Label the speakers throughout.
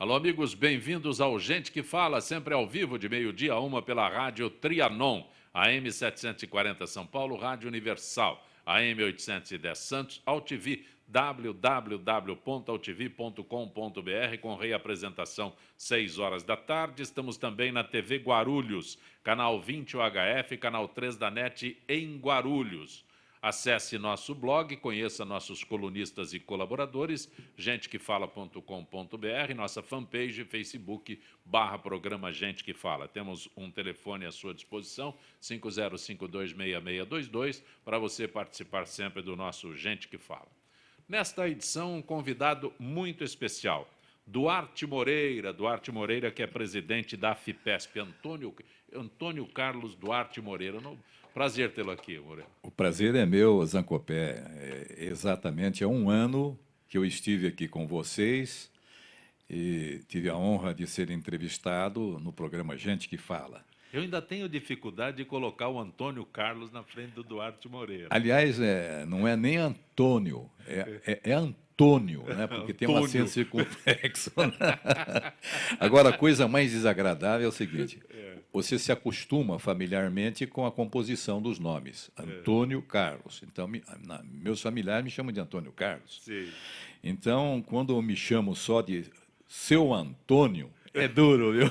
Speaker 1: Alô, amigos, bem-vindos ao Gente que Fala, sempre ao vivo, de meio-dia a 1 pela Rádio Trianon, AM 740 São Paulo, Rádio Universal, AM 810 Santos, AltV, www.altv.com.br, com reapresentação 6 horas da tarde. Estamos também na TV Guarulhos, canal 20 UHF, canal 3 da NET em Guarulhos. Acesse nosso blog, conheça nossos colunistas e colaboradores, gentequefala.com.br, nossa fanpage, Facebook, /programa Gente que Fala. Temos um telefone à sua disposição, 50526622, para você participar sempre do nosso Gente que Fala. Nesta edição, um convidado muito especial, Duarte Moreira, que é presidente da FIPESP, Antônio Carlos Duarte Moreira. Prazer tê-lo aqui, Moreira.
Speaker 2: O prazer é meu, Zancopé. Exatamente, há um ano que eu estive aqui com vocês e tive a honra de ser entrevistado no programa Gente que Fala.
Speaker 1: Eu ainda tenho dificuldade de colocar o Antônio Carlos na frente do Duarte Moreira.
Speaker 2: Aliás, não é nem Antônio, é Antônio, né? Porque tem um acento circunflexo. Agora, a coisa mais desagradável é o seguinte: você se acostuma familiarmente com a composição dos nomes. Antônio Carlos. Então, meus familiares me chamam de Antônio Carlos.
Speaker 1: Sim.
Speaker 2: Então, quando eu me chamo só de Seu Antônio, é duro, viu?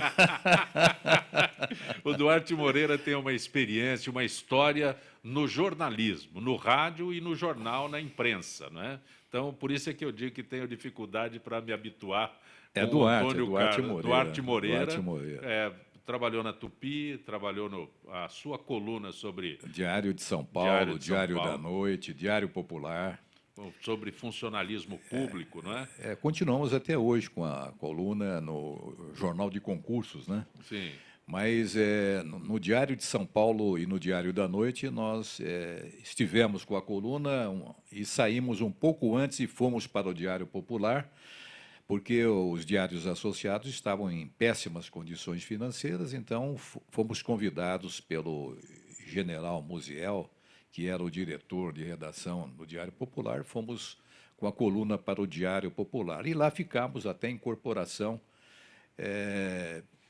Speaker 1: O Duarte Moreira tem uma experiência, uma história no jornalismo, no rádio e no jornal, na imprensa, não é? Então, por isso é que eu digo que tenho dificuldade para me habituar com o Antônio Carlos. Duarte Moreira. Trabalhou na Tupi, trabalhou a sua coluna sobre...
Speaker 2: Diário de São Paulo, Diário da Noite, Diário Popular.
Speaker 1: Sobre funcionalismo público, não é?
Speaker 2: Continuamos até hoje com a coluna no Jornal de Concursos, né?
Speaker 1: Sim.
Speaker 2: Mas no Diário de São Paulo e no Diário da Noite nós estivemos com a coluna e saímos um pouco antes e fomos para o Diário Popular, porque os diários associados estavam em péssimas condições financeiras, então fomos convidados pelo general Musiel, que era o diretor de redação do Diário Popular, fomos com a coluna para o Diário Popular. E lá ficamos até a incorporação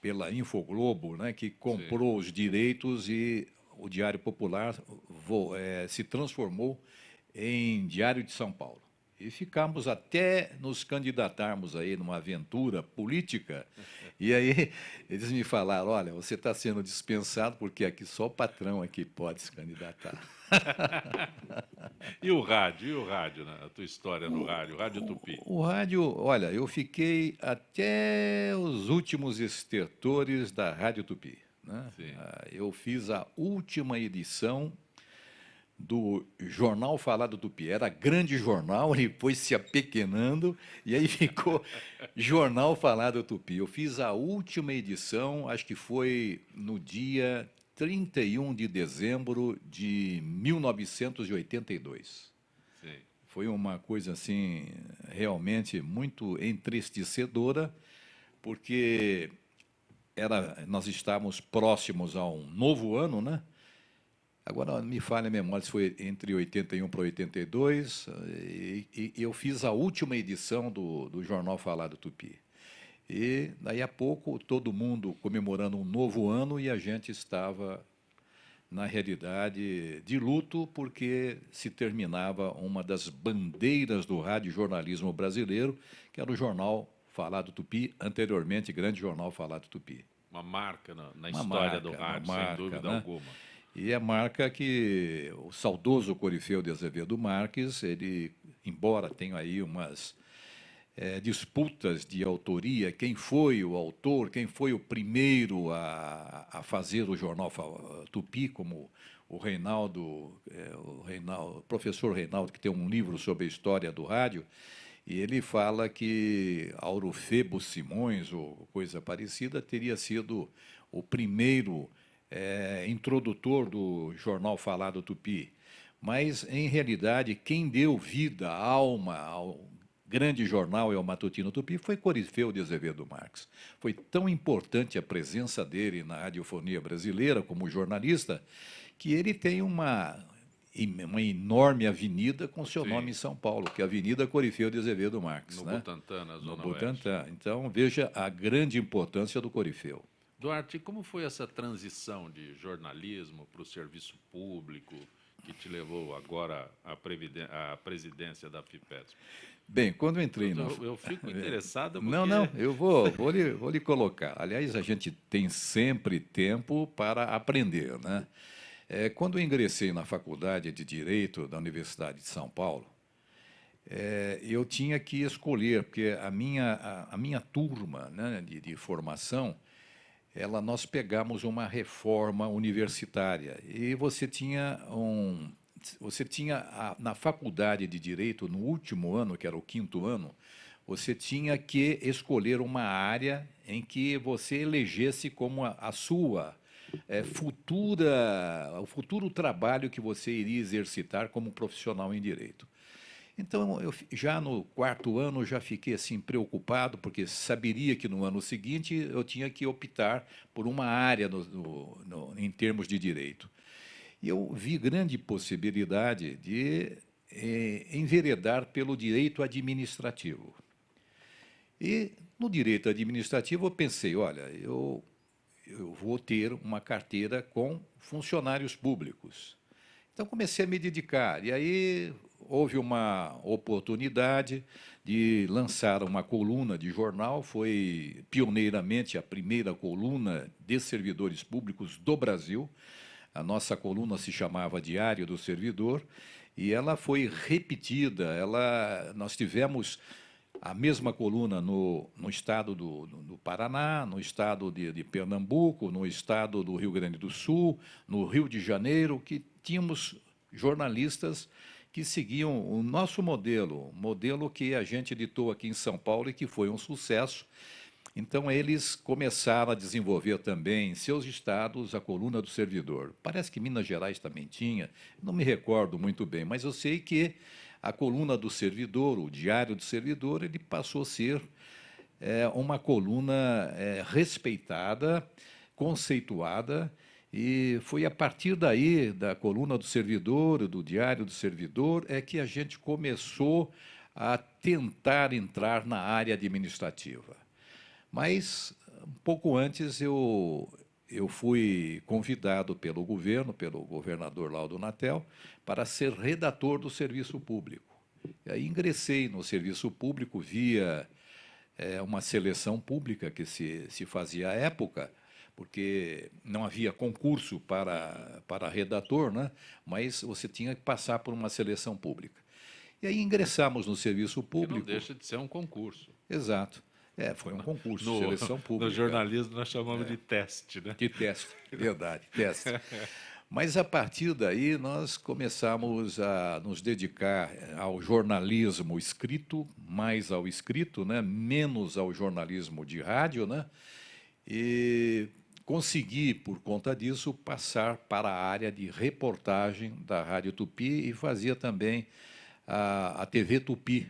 Speaker 2: pela Infoglobo, né, que comprou os direitos e o Diário Popular se transformou em Diário de São Paulo. E ficamos até nos candidatarmos aí numa aventura política. E aí eles me falaram: olha, você está sendo dispensado porque aqui só o patrão aqui pode se candidatar.
Speaker 1: E o rádio, né? A tua história no rádio, o Rádio Tupi?
Speaker 2: O rádio, olha, eu fiquei até os últimos estertores da Rádio Tupi, né? Eu fiz a última edição do Jornal Falado Tupi. Era grande jornal, ele foi se apequenando, e aí ficou Jornal Falado Tupi. Eu fiz a última edição, acho que foi no dia 31 de dezembro de 1982.
Speaker 1: Sim.
Speaker 2: Foi uma coisa assim realmente muito entristecedora, porque nós estávamos próximos a um novo ano, né? Agora, me falha a memória se foi entre 81 para 82, e eu fiz a última edição do Jornal Falado Tupi. E, daí a pouco, todo mundo comemorando um novo ano e a gente estava, na realidade, de luto, porque se terminava uma das bandeiras do radiojornalismo brasileiro, que era o Jornal Falado Tupi, anteriormente, Grande Jornal Falado Tupi.
Speaker 1: Uma marca na história do rádio, sem dúvida alguma.
Speaker 2: E é marca que o saudoso Corifeu de Azevedo Marques, ele, embora tenha aí umas disputas de autoria, quem foi o autor, quem foi o primeiro a fazer o Jornal Tupi, como o professor Reinaldo, que tem um livro sobre a história do rádio, e ele fala que Aurofebo Simões, ou coisa parecida, teria sido o primeiro introdutor do Jornal Falado Tupi. Mas, em realidade, quem deu vida, alma ao grande jornal e ao matutino Tupi foi Corifeu de Azevedo Marques. Foi tão importante a presença dele na radiofonia brasileira como jornalista, que ele tem uma uma enorme avenida com seu nome
Speaker 1: Sim.
Speaker 2: em São Paulo, que é a Avenida Corifeu de Azevedo Marques,
Speaker 1: No
Speaker 2: né?
Speaker 1: Butantã, na
Speaker 2: No
Speaker 1: Zona Oeste.
Speaker 2: Butantã. Então, veja a grande importância do Corifeu.
Speaker 1: Duarte, como foi essa transição de jornalismo para o serviço público que te levou agora à presidência da FIPESP?
Speaker 2: Bem, quando eu entrei na...
Speaker 1: Eu fico interessado
Speaker 2: Não,
Speaker 1: porque...
Speaker 2: não, eu vou lhe colocar. Aliás, a gente tem sempre tempo para aprender, né? Quando eu ingressei na Faculdade de Direito da Universidade de São Paulo, eu tinha que escolher, porque a minha turma, né, de formação, nós pegamos uma reforma universitária e você tinha na faculdade de Direito, no último ano, que era o quinto ano, você tinha que escolher uma área em que você elegesse como a sua o futuro trabalho que você iria exercitar como profissional em Direito. Então, já no quarto ano, já fiquei assim preocupado, porque saberia que no ano seguinte eu tinha que optar por uma área em termos de direito. E eu vi grande possibilidade de enveredar pelo direito administrativo. E no direito administrativo eu pensei, olha, eu vou ter uma carteira com funcionários públicos. Então comecei a me dedicar. E aí houve uma oportunidade de lançar uma coluna de jornal, foi pioneiramente a primeira coluna de servidores públicos do Brasil. A nossa coluna se chamava Diário do Servidor e ela foi repetida. Nós tivemos a mesma coluna no estado do Paraná, no estado de Pernambuco, no estado do Rio Grande do Sul, no Rio de Janeiro, que tínhamos jornalistas que seguiam o nosso modelo que a gente editou aqui em São Paulo e que foi um sucesso. Então, eles começaram a desenvolver também em seus estados a coluna do servidor. Parece que Minas Gerais também tinha, não me recordo muito bem, mas eu sei que a coluna do servidor, o Diário do Servidor, ele passou a ser uma coluna respeitada, conceituada, e foi a partir daí, da coluna do servidor, do Diário do Servidor, que a gente começou a tentar entrar na área administrativa. Mas, um pouco antes, eu fui convidado pelo governo, pelo governador Laudo Natel, para ser redator do serviço público. E aí ingressei no serviço público via uma seleção pública que se fazia à época, porque não havia concurso para redator, né? Mas você tinha que passar por uma seleção pública. E aí ingressamos no serviço
Speaker 1: Que não
Speaker 2: público.
Speaker 1: deixa de ser um concurso.
Speaker 2: Exato. Foi um concurso,
Speaker 1: No,
Speaker 2: seleção pública.
Speaker 1: no jornalismo nós chamamos de teste, né?
Speaker 2: De teste, verdade, teste. Mas, a partir daí, nós começamos a nos dedicar ao jornalismo escrito, mais ao escrito, né? Menos ao jornalismo de rádio, né? E consegui, por conta disso, passar para a área de reportagem da Rádio Tupi e fazia também a TV Tupi.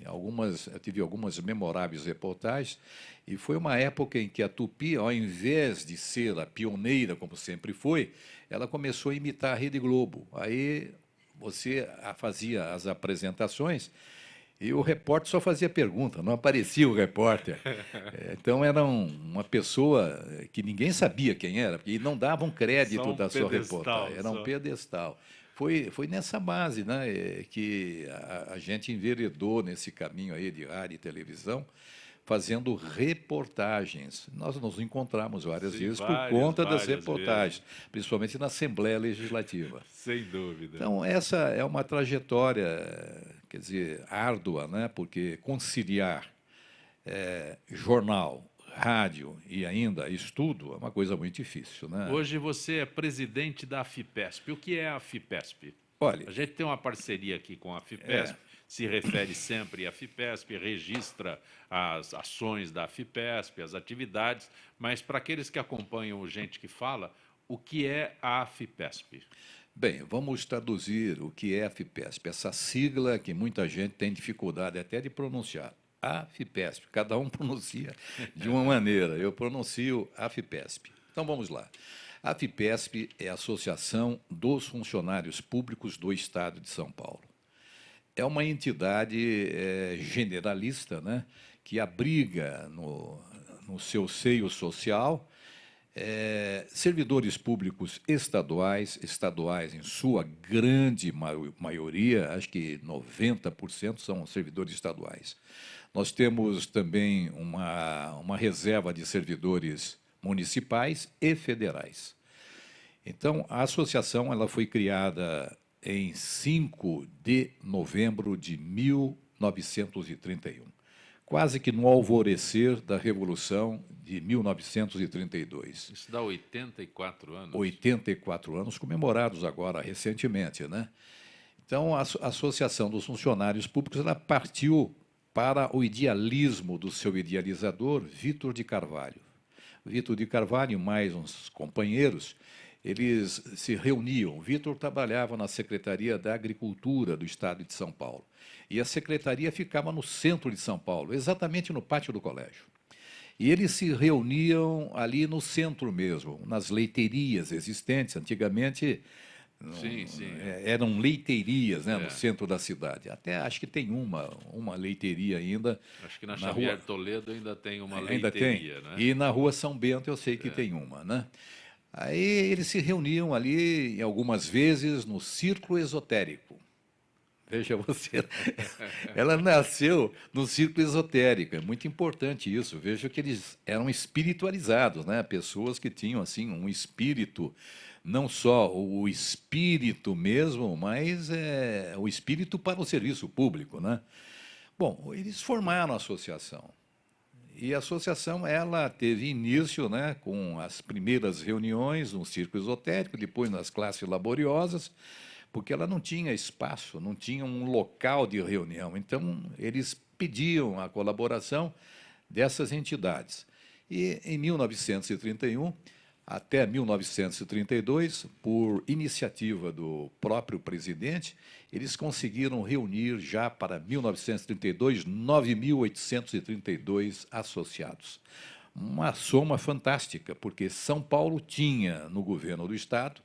Speaker 2: Eu tive algumas memoráveis reportagens, e foi uma época em que a Tupi, ao invés de ser a pioneira, como sempre foi, ela começou a imitar a Rede Globo. Aí você fazia as apresentações e o repórter só fazia pergunta, não aparecia o repórter. Então era uma pessoa que ninguém sabia quem era, porque não davam crédito
Speaker 1: Só um
Speaker 2: da sua
Speaker 1: pedestal,
Speaker 2: reportagem, era um
Speaker 1: só.
Speaker 2: pedestal. Foi nessa base, né, que a gente enveredou nesse caminho aí de rádio e televisão, fazendo reportagens. Nós nos encontramos várias
Speaker 1: Sim,
Speaker 2: vezes por conta das
Speaker 1: várias
Speaker 2: reportagens,
Speaker 1: vezes.
Speaker 2: principalmente na Assembleia Legislativa.
Speaker 1: Sem dúvida.
Speaker 2: Então, essa é uma trajetória, quer dizer, árdua, né? Porque conciliar jornal, rádio e ainda estudo é uma coisa muito difícil, né?
Speaker 1: Hoje você é presidente da FIPESP. O que é a FIPESP?
Speaker 2: Olha,
Speaker 1: A gente tem uma parceria aqui com a FIPESP, se refere sempre à FIPESP, registra as ações da FIPESP, as atividades, mas para aqueles que acompanham o Gente que Fala, o que é a FIPESP?
Speaker 2: bem, vamos traduzir o que é a FIPESP, essa sigla que muita gente tem dificuldade até de pronunciar. A FIPESP, cada um pronuncia de uma maneira, eu pronuncio a FIPESP. Então vamos lá. A FIPESP é a Associação dos Funcionários Públicos do Estado de São Paulo. É uma entidade generalista, né, que abriga no seu seio social servidores públicos estaduais em sua grande maioria, acho que 90% são servidores estaduais. Nós temos também uma reserva de servidores municipais e federais. Então, a associação ela foi criada em 5 de novembro de 1931, quase que no alvorecer da Revolução de 1932.
Speaker 1: Isso dá 84 anos.
Speaker 2: 84 anos, comemorados agora recentemente, né? Então, a Associação dos Funcionários Públicos ela partiu para o idealismo do seu idealizador, Vítor de Carvalho. Vítor de Carvalho e mais uns companheiros, eles se reuniam. Vítor trabalhava na Secretaria da Agricultura do Estado de São Paulo. E a secretaria ficava no centro de São Paulo, exatamente no pátio do colégio. E eles se reuniam ali no centro mesmo, nas leiteiras existentes. Antigamente, eram leiteirias, né, no centro da cidade. Até acho que tem uma leiteria ainda.
Speaker 1: Acho que na Xavier Toledo ainda tem uma
Speaker 2: ainda
Speaker 1: leiteria.
Speaker 2: Tem.
Speaker 1: Né?
Speaker 2: E na Rua São Bento eu sei que tem uma. Né? Aí eles se reuniam ali, algumas vezes, no Círculo Esotérico. Veja você, ela nasceu no círculo esotérico, é muito importante isso. Veja que eles eram espiritualizados, né? Pessoas que tinham assim um espírito, não só o espírito mesmo, mas o espírito para o serviço público, né? Bom, eles formaram a associação. E a associação ela teve início, né, com as primeiras reuniões no círculo esotérico, depois nas classes laboriosas, porque ela não tinha espaço, não tinha um local de reunião. Então, eles pediam a colaboração dessas entidades. E, em 1931, até 1932, por iniciativa do próprio presidente, eles conseguiram reunir já para 1932, 9.832 associados. Uma soma fantástica, porque São Paulo tinha, no governo do Estado,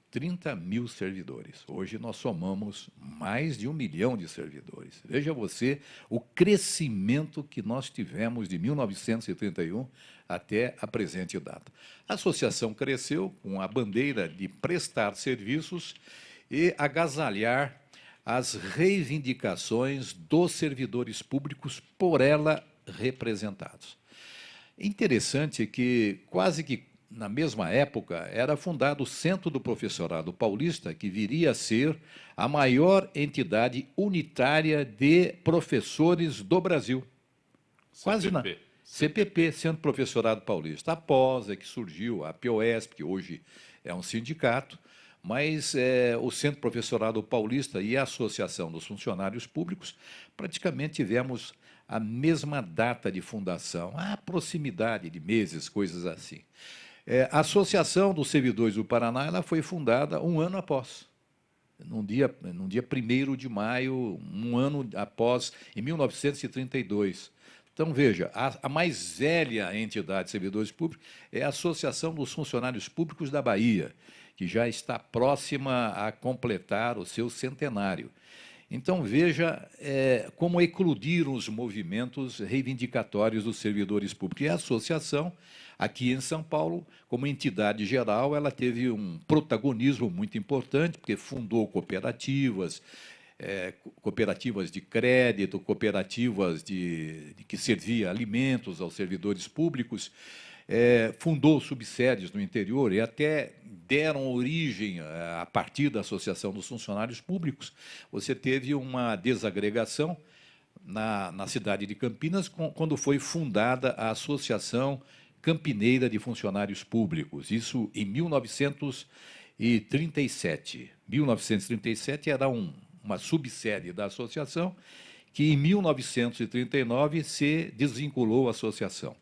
Speaker 2: 30 mil servidores. Hoje nós somamos mais de 1 milhão de servidores. Veja você o crescimento que nós tivemos de 1931 até a presente data. A associação cresceu com a bandeira de prestar serviços e agasalhar as reivindicações dos servidores públicos por ela representados. Interessante que quase que na mesma época, era fundado o Centro do Professorado Paulista, que viria a ser a maior entidade unitária de professores do Brasil. Quase na CPP, Centro Professorado Paulista. Após é que surgiu a POESP, que hoje é um sindicato, mas o Centro Professorado Paulista e a Associação dos Funcionários Públicos praticamente tivemos a mesma data de fundação, a proximidade de meses, coisas assim. A Associação dos Servidores do Paraná ela foi fundada um ano após, num dia 1º de maio, um ano após, em 1932. Então, veja, a mais velha entidade de servidores públicos é a Associação dos Funcionários Públicos da Bahia, que já está próxima a completar o seu centenário. Então, veja como eclodiram os movimentos reivindicatórios dos servidores públicos. E a associação, aqui em São Paulo, como entidade geral, ela teve um protagonismo muito importante, porque fundou cooperativas, cooperativas de crédito, cooperativas que serviam alimentos aos servidores públicos, fundou subsédios no interior e até deram origem, a partir da Associação dos Funcionários Públicos, você teve uma desagregação na cidade de Campinas, quando foi fundada a Associação Campineira de Funcionários Públicos, isso em 1937. 1937 era uma subsérie da associação, que em 1939 se desvinculou a associação.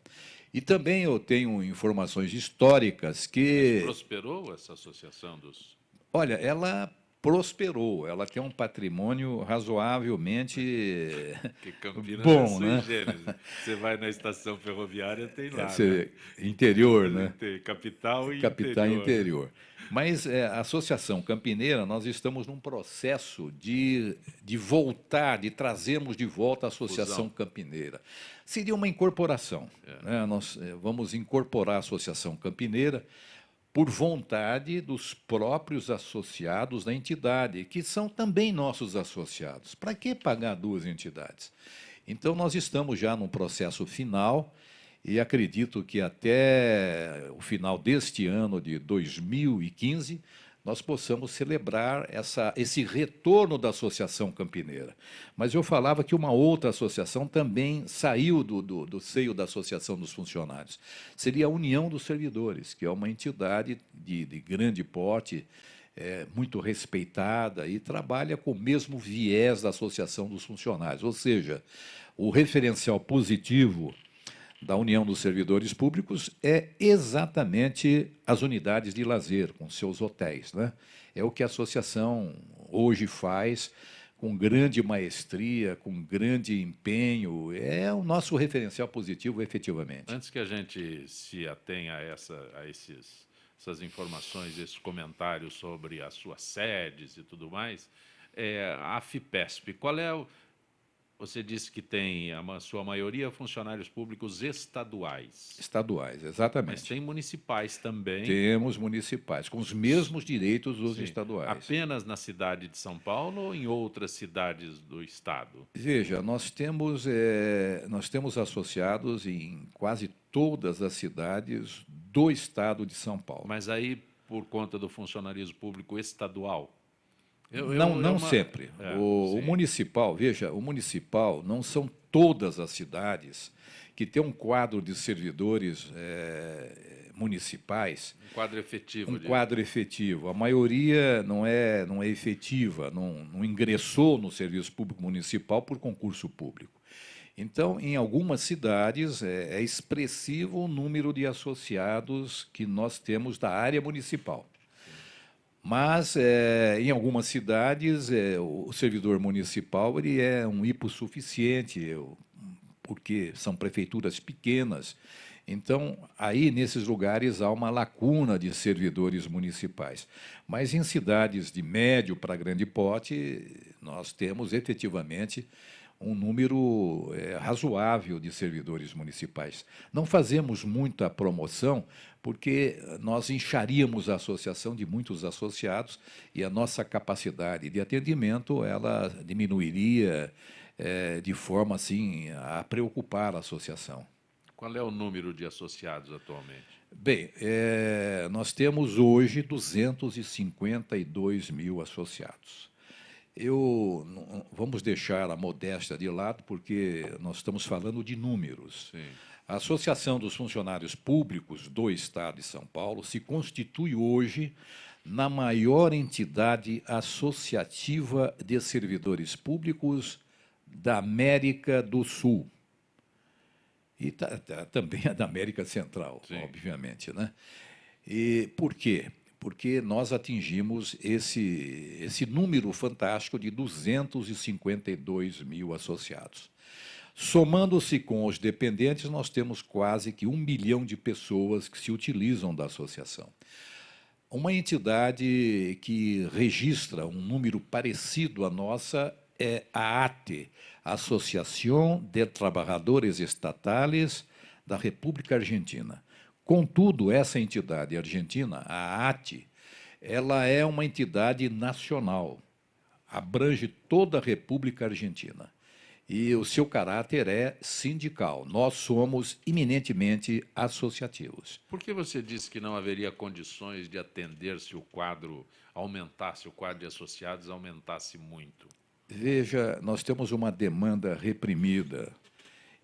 Speaker 2: E também eu tenho informações históricas que...
Speaker 1: Mas prosperou essa associação dos...
Speaker 2: Olha, ela prosperou. Ela tem um patrimônio razoavelmente
Speaker 1: Porque Campinas é
Speaker 2: bom,
Speaker 1: sui
Speaker 2: né?
Speaker 1: generis. Você vai na estação ferroviária, tem lá, né?
Speaker 2: Interior, né?
Speaker 1: Tem capital e
Speaker 2: Capital e
Speaker 1: interior, né?
Speaker 2: interior. Mas a Associação Campineira, nós estamos num processo de voltar, de trazermos de volta a Associação
Speaker 1: Fusão.
Speaker 2: Campineira. Seria uma incorporação, né? Nós vamos incorporar a Associação Campineira por vontade dos próprios associados da entidade, que são também nossos associados. Para que pagar duas entidades? Então, nós estamos já no processo final e acredito que até o final deste ano de 2015 nós possamos celebrar esse retorno da Associação Campineira. Mas eu falava que uma outra associação também saiu do seio da Associação dos Funcionários. Seria a União dos Servidores, que é uma entidade de grande porte, muito respeitada e trabalha com o mesmo viés da Associação dos Funcionários. Ou seja, o referencial positivo da União dos Servidores Públicos é exatamente as unidades de lazer, com seus hotéis, né? É o que a associação hoje faz com grande maestria, com grande empenho. É o nosso referencial positivo, efetivamente.
Speaker 1: Antes que a gente se atenha a essas informações, esses comentários sobre as suas sedes e tudo mais, a FIPESP, qual é o... Você disse que tem a sua maioria funcionários públicos estaduais.
Speaker 2: Estaduais, exatamente.
Speaker 1: Mas tem municipais também.
Speaker 2: Temos municipais, com os mesmos direitos dos
Speaker 1: Sim.
Speaker 2: estaduais.
Speaker 1: Apenas na cidade de São Paulo ou em outras cidades do estado?
Speaker 2: Veja, nós temos associados em quase todas as cidades do estado de São Paulo.
Speaker 1: Mas aí, por conta do funcionalismo público estadual?
Speaker 2: Não sempre. O municipal, veja, o municipal não são todas as cidades que têm um quadro de servidores municipais.
Speaker 1: Um quadro efetivo.
Speaker 2: Quadro efetivo. A maioria não é efetiva, não ingressou no serviço público municipal por concurso público. Então, em algumas cidades, é expressivo o número de associados que nós temos da área municipal. Mas, em algumas cidades, o servidor municipal ele é um hipossuficiente, porque são prefeituras pequenas. Então, aí, nesses lugares, há uma lacuna de servidores municipais. Mas, em cidades de médio para grande porte, nós temos, efetivamente, um número razoável de servidores municipais. Não fazemos muita promoção, porque nós incharíamos a associação de muitos associados e a nossa capacidade de atendimento ela diminuiria de forma assim a preocupar a associação.
Speaker 1: Qual é o número de associados atualmente?
Speaker 2: Bem, nós temos hoje 252 mil associados. Vamos deixar a modéstia de lado, porque nós estamos falando de números.
Speaker 1: Sim.
Speaker 2: A Associação dos Funcionários Públicos do Estado de São Paulo se constitui hoje na maior entidade associativa de servidores públicos da América do Sul. E também a da América Central, sim, obviamente, né? E por quê? Porque nós atingimos esse número fantástico de 252 mil associados. Somando-se com os dependentes, nós temos quase que 1 milhão de pessoas que se utilizam da associação. Uma entidade que registra um número parecido à nossa é a ATE, Associação de Trabalhadores Estatales da República Argentina. Contudo, essa entidade argentina, a ATE, ela é uma entidade nacional, abrange toda a República Argentina. E o seu caráter é sindical. Nós somos eminentemente associativos.
Speaker 1: Por que você disse que não haveria condições de atender se o quadro aumentasse, o quadro de associados aumentasse muito?
Speaker 2: Veja, nós temos uma demanda reprimida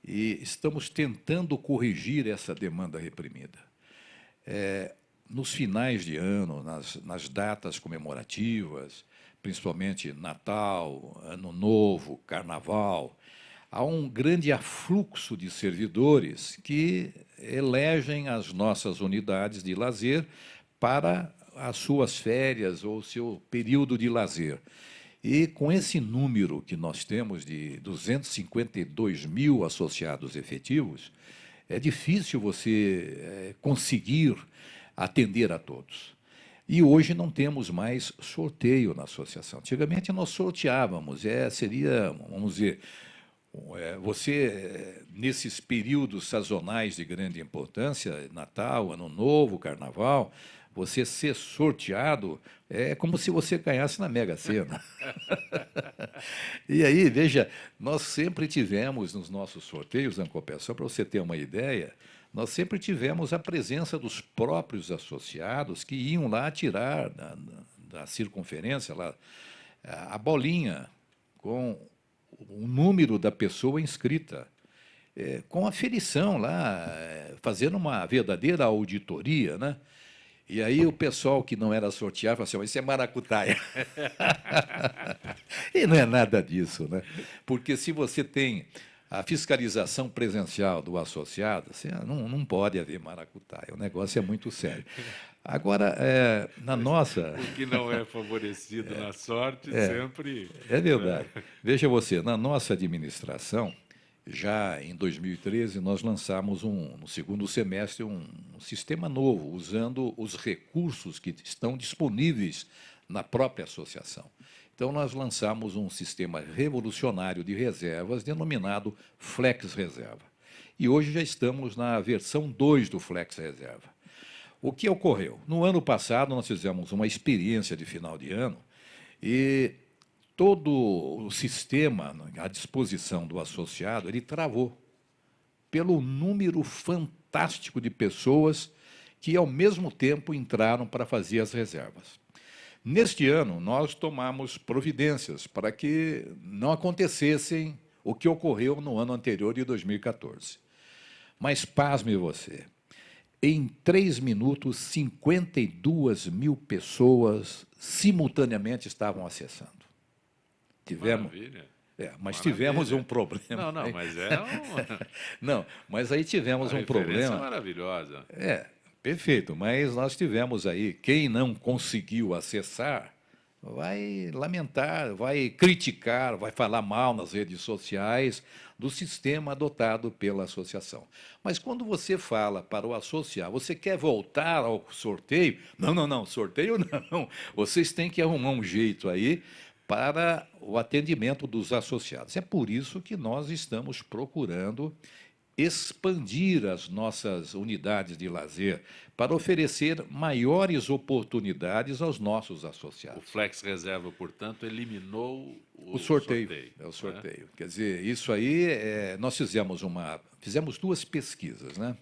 Speaker 2: e estamos tentando corrigir essa demanda reprimida. Nos finais de ano, nas datas comemorativas, principalmente Natal, Ano Novo, Carnaval, há um grande afluxo de servidores que elegem as nossas unidades de lazer para as suas férias ou o seu período de lazer. E com esse número que nós temos de 252 mil associados efetivos, é difícil você conseguir atender a todos. E hoje não temos mais sorteio na associação. Antigamente nós sorteávamos, seria, vamos dizer, nesses períodos sazonais de grande importância, Natal, Ano Novo, Carnaval, você ser sorteado é como se você ganhasse na Mega Sena. E aí, veja, nós sempre tivemos nos nossos sorteios, Ancopé, só para você ter uma ideia, nós sempre tivemos a presença dos próprios associados que iam lá tirar da circunferência lá, a bolinha com o número da pessoa inscrita, com aferição lá, fazendo uma verdadeira auditoria, né? E aí o pessoal que não era sorteado falava assim, isso é maracutaia. E não é nada disso, né? Porque se você tem a fiscalização presencial do associado, assim, não pode haver maracutaia, o negócio é muito sério. Agora, na nossa...
Speaker 1: O que não é favorecido na sorte sempre...
Speaker 2: É verdade. Veja você, na nossa administração, já em 2013, nós lançamos, no segundo semestre, um sistema novo, usando os recursos que estão disponíveis na própria associação. Então, nós lançamos um sistema revolucionário de reservas, denominado Flex Reserva. E hoje já estamos na versão 2 do Flex Reserva. O que ocorreu? No ano passado, nós fizemos uma experiência de final de ano e todo o sistema à disposição do associado, ele travou pelo número fantástico de pessoas que, ao mesmo tempo, entraram para fazer as reservas. Neste ano, nós tomamos providências para que não acontecessem o que ocorreu no ano anterior, de 2014. Mas, pasme você, em 3 minutos, 52 mil pessoas simultaneamente estavam acessando.
Speaker 1: Maravilha.
Speaker 2: Mas tivemos um problema.
Speaker 1: Não, mas
Speaker 2: Não, mas aí tivemos um problema.
Speaker 1: Maravilhosa.
Speaker 2: Perfeito, mas nós tivemos aí, quem não conseguiu acessar, vai lamentar, vai criticar, vai falar mal nas redes sociais do sistema adotado pela associação. Mas quando você fala para o associado, você quer voltar ao sorteio? Não, sorteio não. Vocês têm que arrumar um jeito aí para o atendimento dos associados. É por isso que nós estamos procurando expandir as nossas unidades de lazer para oferecer maiores oportunidades aos nossos associados.
Speaker 1: O Flex Reserva, portanto, eliminou
Speaker 2: o sorteio. O sorteio. Né? Quer dizer, isso aí, nós fizemos 2 pesquisas, né?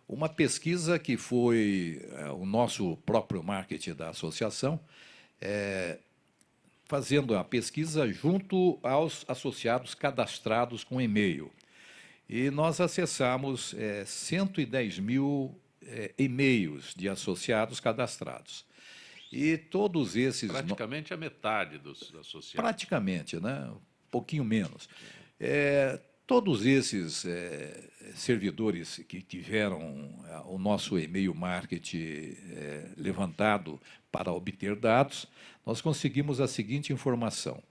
Speaker 2: Uma pesquisa que foi o nosso próprio marketing da associação, fazendo a pesquisa junto aos associados cadastrados com e-mail. E nós acessamos 110 mil e-mails de associados cadastrados. E todos esses...
Speaker 1: Praticamente a metade dos associados.
Speaker 2: Praticamente, né? Um pouquinho menos. Todos esses servidores que tiveram o nosso e-mail marketing levantado para obter dados, nós conseguimos a seguinte informação.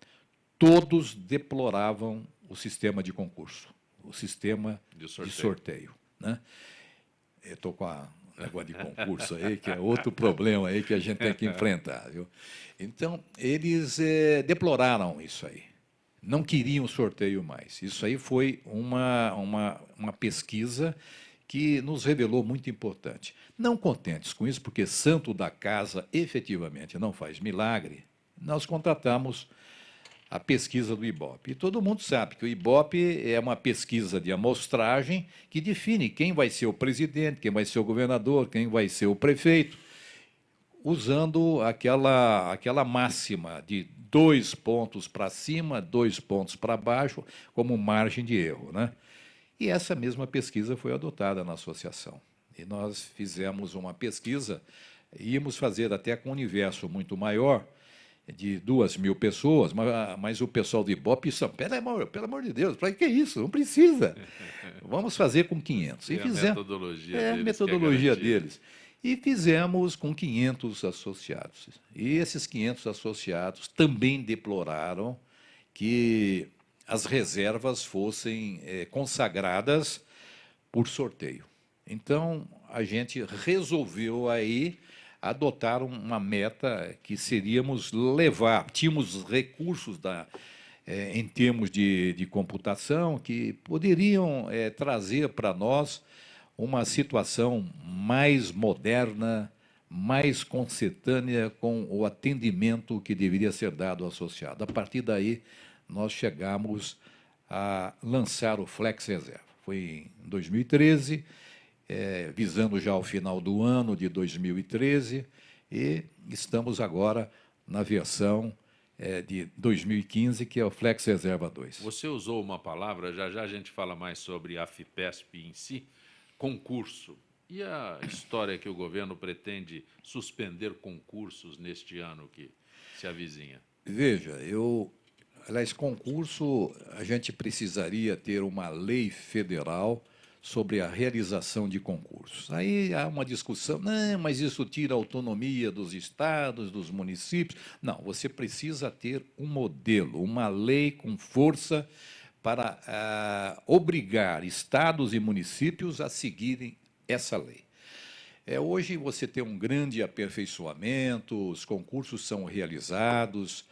Speaker 2: Todos deploravam o sistema de concurso, o sistema de sorteio. Né? Eu estou com a negócio de concurso aí, que é outro problema aí que a gente tem que enfrentar. Viu? Então, eles deploraram isso aí. Não queriam sorteio mais. Isso aí foi uma pesquisa que nos revelou muito importante. Não contentes com isso, porque santo da casa efetivamente não faz milagre, nós contratamos a pesquisa do IBOP. E todo mundo sabe que o IBOP é uma pesquisa de amostragem que define quem vai ser o presidente, quem vai ser o governador, quem vai ser o prefeito, usando aquela máxima de 2 pontos para cima, 2 pontos para baixo, como margem de erro, né? E essa mesma pesquisa foi adotada na associação. E nós fizemos uma pesquisa, íamos fazer até com um universo muito maior, de 2 mil pessoas, mas o pessoal do IBOP disse, pelo amor de Deus, para que isso? Não precisa. Vamos fazer com 500. E
Speaker 1: fizemos. A metodologia
Speaker 2: metodologia deles. E fizemos com 500 associados. E esses 500 associados também deploraram que as reservas fossem consagradas por sorteio. Então, a gente resolveu aí adotar uma meta que seríamos levar, tínhamos recursos em termos de computação que poderiam trazer para nós uma situação mais moderna, mais concetânea com o atendimento que deveria ser dado ao associado. A partir daí, nós chegamos a lançar o Flex Reserva. Foi em 2013, visando já o final do ano de 2013, e estamos agora na versão de 2015, que é o Flex Reserva 2.
Speaker 1: Você usou uma palavra, já já a gente fala mais sobre a FIPESP em si, concurso. E a história que o governo pretende suspender concursos neste ano que se avizinha?
Speaker 2: Veja, aliás, concurso, a gente precisaria ter uma lei federal sobre a realização de concursos. Aí há uma discussão, não, mas isso tira a autonomia dos estados, dos municípios. Não, você precisa ter um modelo, uma lei com força para obrigar estados e municípios a seguirem essa lei. Hoje você tem um grande aperfeiçoamento, os concursos são realizados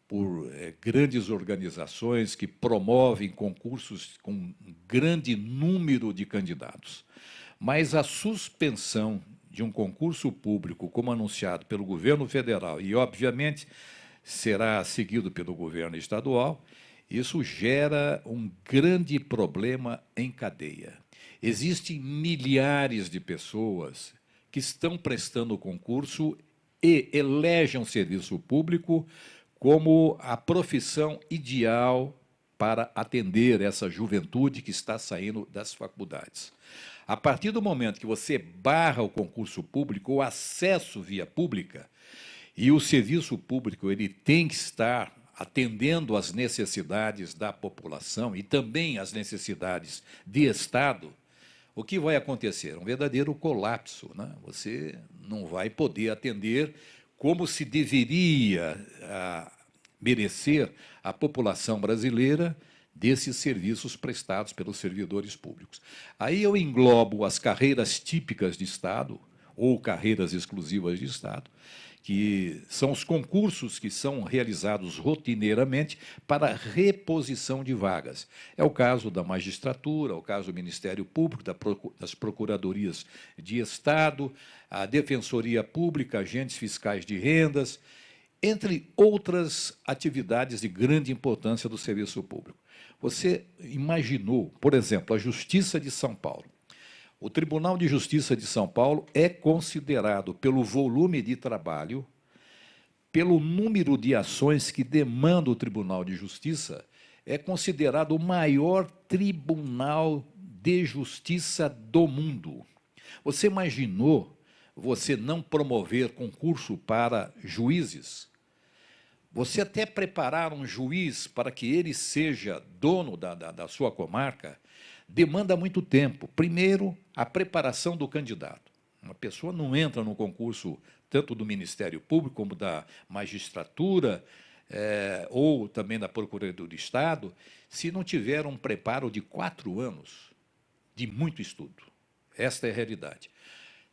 Speaker 2: por grandes organizações que promovem concursos com um grande número de candidatos. Mas a suspensão de um concurso público, como anunciado pelo governo federal, e, obviamente, será seguido pelo governo estadual, isso gera um grande problema em cadeia. Existem milhares de pessoas que estão prestando concurso e elegem o serviço público como a profissão ideal para atender essa juventude que está saindo das faculdades. A partir do momento que você barra o concurso público, o acesso via pública, e o serviço público ele tem que estar atendendo às necessidades da população e também às necessidades de Estado, o que vai acontecer? Um verdadeiro colapso, né? Você não vai poder atender como se deveria merecer a população brasileira desses serviços prestados pelos servidores públicos. Aí eu englobo as carreiras típicas de Estado ou carreiras exclusivas de Estado, que são os concursos que são realizados rotineiramente para reposição de vagas. É o caso da magistratura, o caso do Ministério Público, das procuradorias de Estado, a Defensoria Pública, agentes fiscais de rendas, entre outras atividades de grande importância do serviço público. Você imaginou, por exemplo, a Justiça de São Paulo. O Tribunal de Justiça de São Paulo é considerado, pelo volume de trabalho, pelo número de ações que demanda o Tribunal de Justiça, é considerado o maior tribunal de justiça do mundo. Você imaginou você não promover concurso para juízes? Você até preparar um juiz para que ele seja dono da sua comarca demanda muito tempo. Primeiro, a preparação do candidato. Uma pessoa não entra no concurso tanto do Ministério Público como da magistratura ou também da Procuradoria do Estado se não tiver um preparo de 4 anos de muito estudo. Esta é a realidade.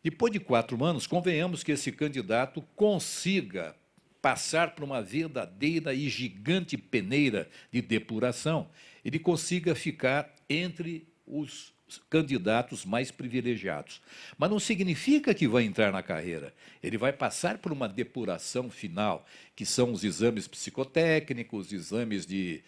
Speaker 2: Depois de 4 anos, convenhamos que esse candidato consiga passar por uma verdadeira e gigante peneira de depuração, ele consiga ficar entre os candidatos mais privilegiados. Mas não significa que vai entrar na carreira. Ele vai passar por uma depuração final, que são os exames psicotécnicos, exames de,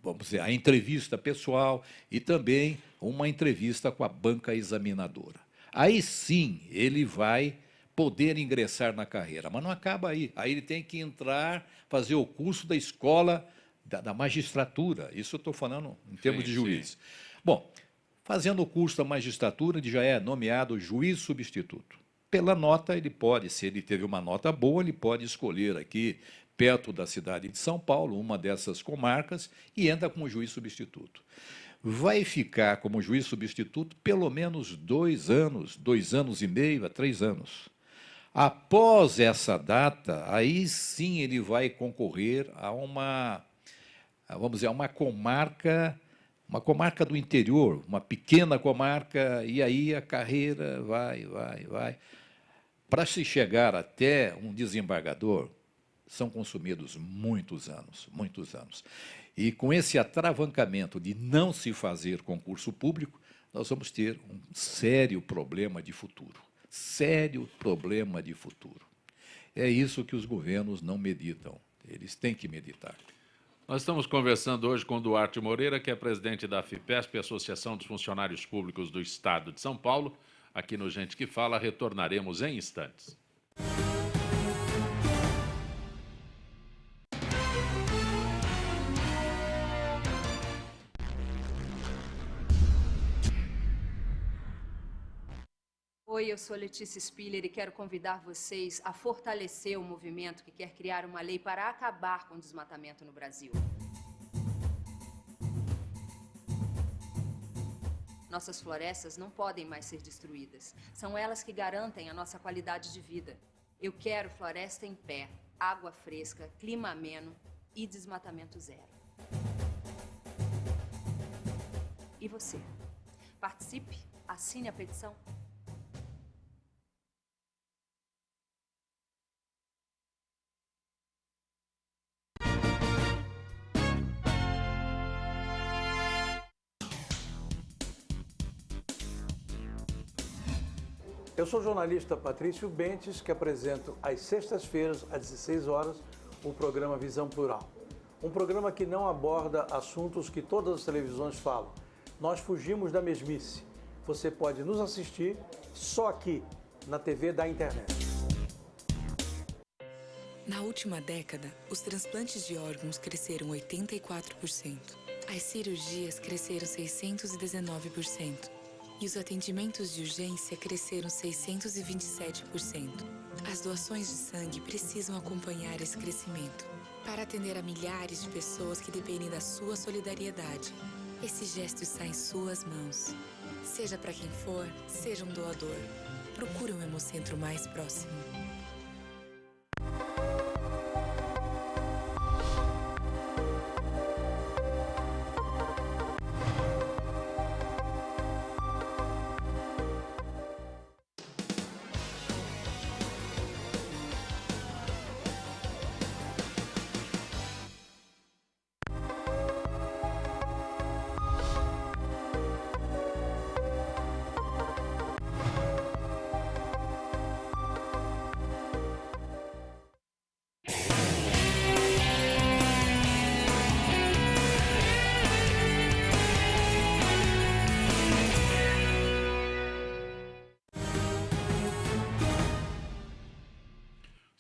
Speaker 2: vamos dizer, a entrevista pessoal e também uma entrevista com a banca examinadora. Aí sim ele vai poder ingressar na carreira, mas não acaba aí. Aí ele tem que entrar, fazer o curso da escola da magistratura. Isso eu estou falando em termos de juiz. Bom, fazendo o curso da magistratura, ele já é nomeado juiz substituto. Pela nota, ele pode, se ele teve uma nota boa, ele pode escolher aqui, perto da cidade de São Paulo, uma dessas comarcas, e entra como juiz substituto. vai ficar como juiz substituto pelo menos 2 anos e meio a 3 anos. Após essa data, aí sim ele vai concorrer a vamos dizer, a uma comarca do interior, uma pequena comarca, e aí a carreira vai. Para se chegar até um desembargador, são consumidos muitos anos, muitos anos. E com esse atravancamento de não se fazer concurso público, nós vamos ter um sério problema de futuro. Sério problema de futuro. É isso que os governos não meditam. Eles têm que meditar.
Speaker 1: Nós estamos conversando hoje com Duarte Moreira, que é presidente da AFIPESP, Associação dos Funcionários Públicos do Estado de São Paulo. Aqui no Gente que Fala, retornaremos em instantes.
Speaker 3: Oi, eu sou Letícia Spiller e quero convidar vocês a fortalecer o movimento que quer criar uma lei para acabar com o desmatamento no Brasil. Nossas florestas não podem mais ser destruídas. São elas que garantem a nossa qualidade de vida. Eu quero floresta em pé, água fresca, clima ameno e desmatamento zero. E você? Participe, assine a petição.
Speaker 4: Eu sou o jornalista Patrício Bentes, que apresento às sextas-feiras, às 16 horas, o programa Visão Plural. Um programa que não aborda assuntos que todas as televisões falam. Nós fugimos da mesmice. Você pode nos assistir só aqui, na TV da internet.
Speaker 5: Na última década, os transplantes de órgãos cresceram 84%. As cirurgias cresceram 619%. E os atendimentos de urgência cresceram 627%. As doações de sangue precisam acompanhar esse crescimento para atender a milhares de pessoas que dependem da sua solidariedade. Esse gesto está em suas mãos. Seja para quem for, seja um doador. Procure um Hemocentro mais próximo.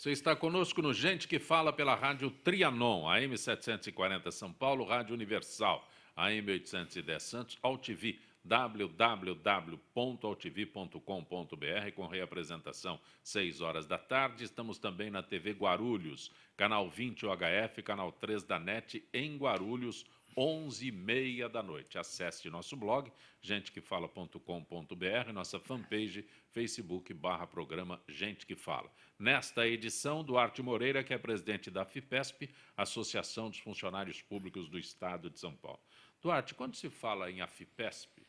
Speaker 1: Você está conosco no Gente que Fala pela Rádio Trianon, AM 740 São Paulo, Rádio Universal, AM 810 Santos, AltV, www.altv.com.br, com reapresentação 6 horas da tarde. Estamos também na TV Guarulhos, canal 20 UHF, canal 3 da NET, em Guarulhos, 11h30 da noite. Acesse nosso blog, gentequefala.com.br, nossa fanpage, Facebook/programa Gente que Fala. Nesta edição, Duarte Moreira, que é presidente da AFIPESP, Associação dos Funcionários Públicos do Estado de São Paulo. Duarte, quando se fala em AFIPESP,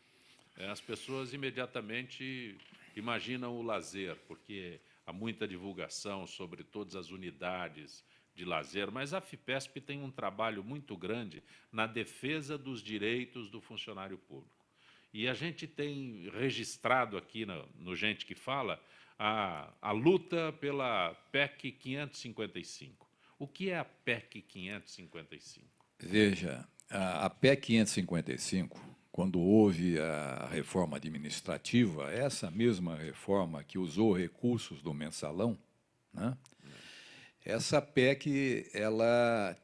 Speaker 1: as pessoas imediatamente imaginam o lazer, porque há muita divulgação sobre todas as unidades de lazer, mas a AFIPESP tem um trabalho muito grande na defesa dos direitos do funcionário público. E a gente tem registrado aqui no Gente que Fala a luta pela PEC 555. O que é a PEC 555?
Speaker 2: Veja, a PEC 555, quando houve a reforma administrativa, essa mesma reforma que usou recursos do mensalão, né? Essa PEC, ela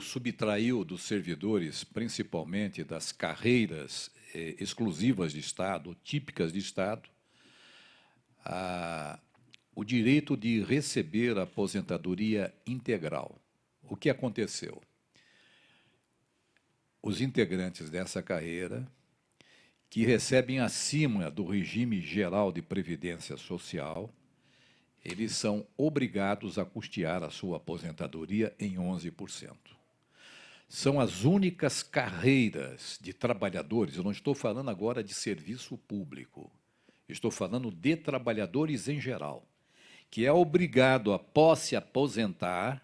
Speaker 2: subtraiu dos servidores, principalmente das carreiras exclusivas de Estado, típicas de Estado, o direito de receber a aposentadoria integral. O que aconteceu? os integrantes dessa carreira que recebem acima do regime geral de previdência social, eles são obrigados a custear a sua aposentadoria em 11%. São as únicas carreiras de trabalhadores, eu não estou falando agora de serviço público, estou falando de trabalhadores em geral, que é obrigado, após se aposentar,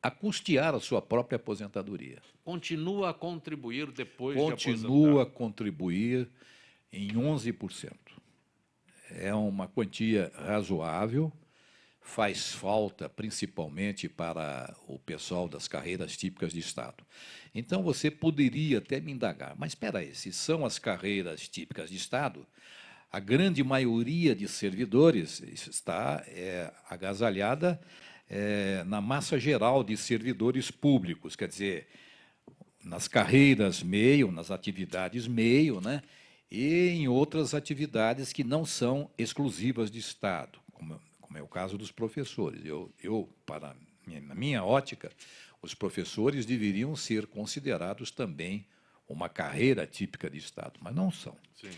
Speaker 2: a custear a sua própria aposentadoria.
Speaker 1: Continua a contribuir depois de aposentar.
Speaker 2: Continua a contribuir em 11%. É uma quantia razoável, faz falta principalmente para o pessoal das carreiras típicas de Estado. Então, você poderia até me indagar, mas espera aí, se são as carreiras típicas de Estado, a grande maioria de servidores está agasalhada na massa geral de servidores públicos, quer dizer, nas carreiras meio, nas atividades meio, né, e em outras atividades que não são exclusivas de Estado, como é o caso dos professores. Na minha ótica, os professores deveriam ser considerados também uma carreira típica de Estado, mas não são.
Speaker 1: Sim.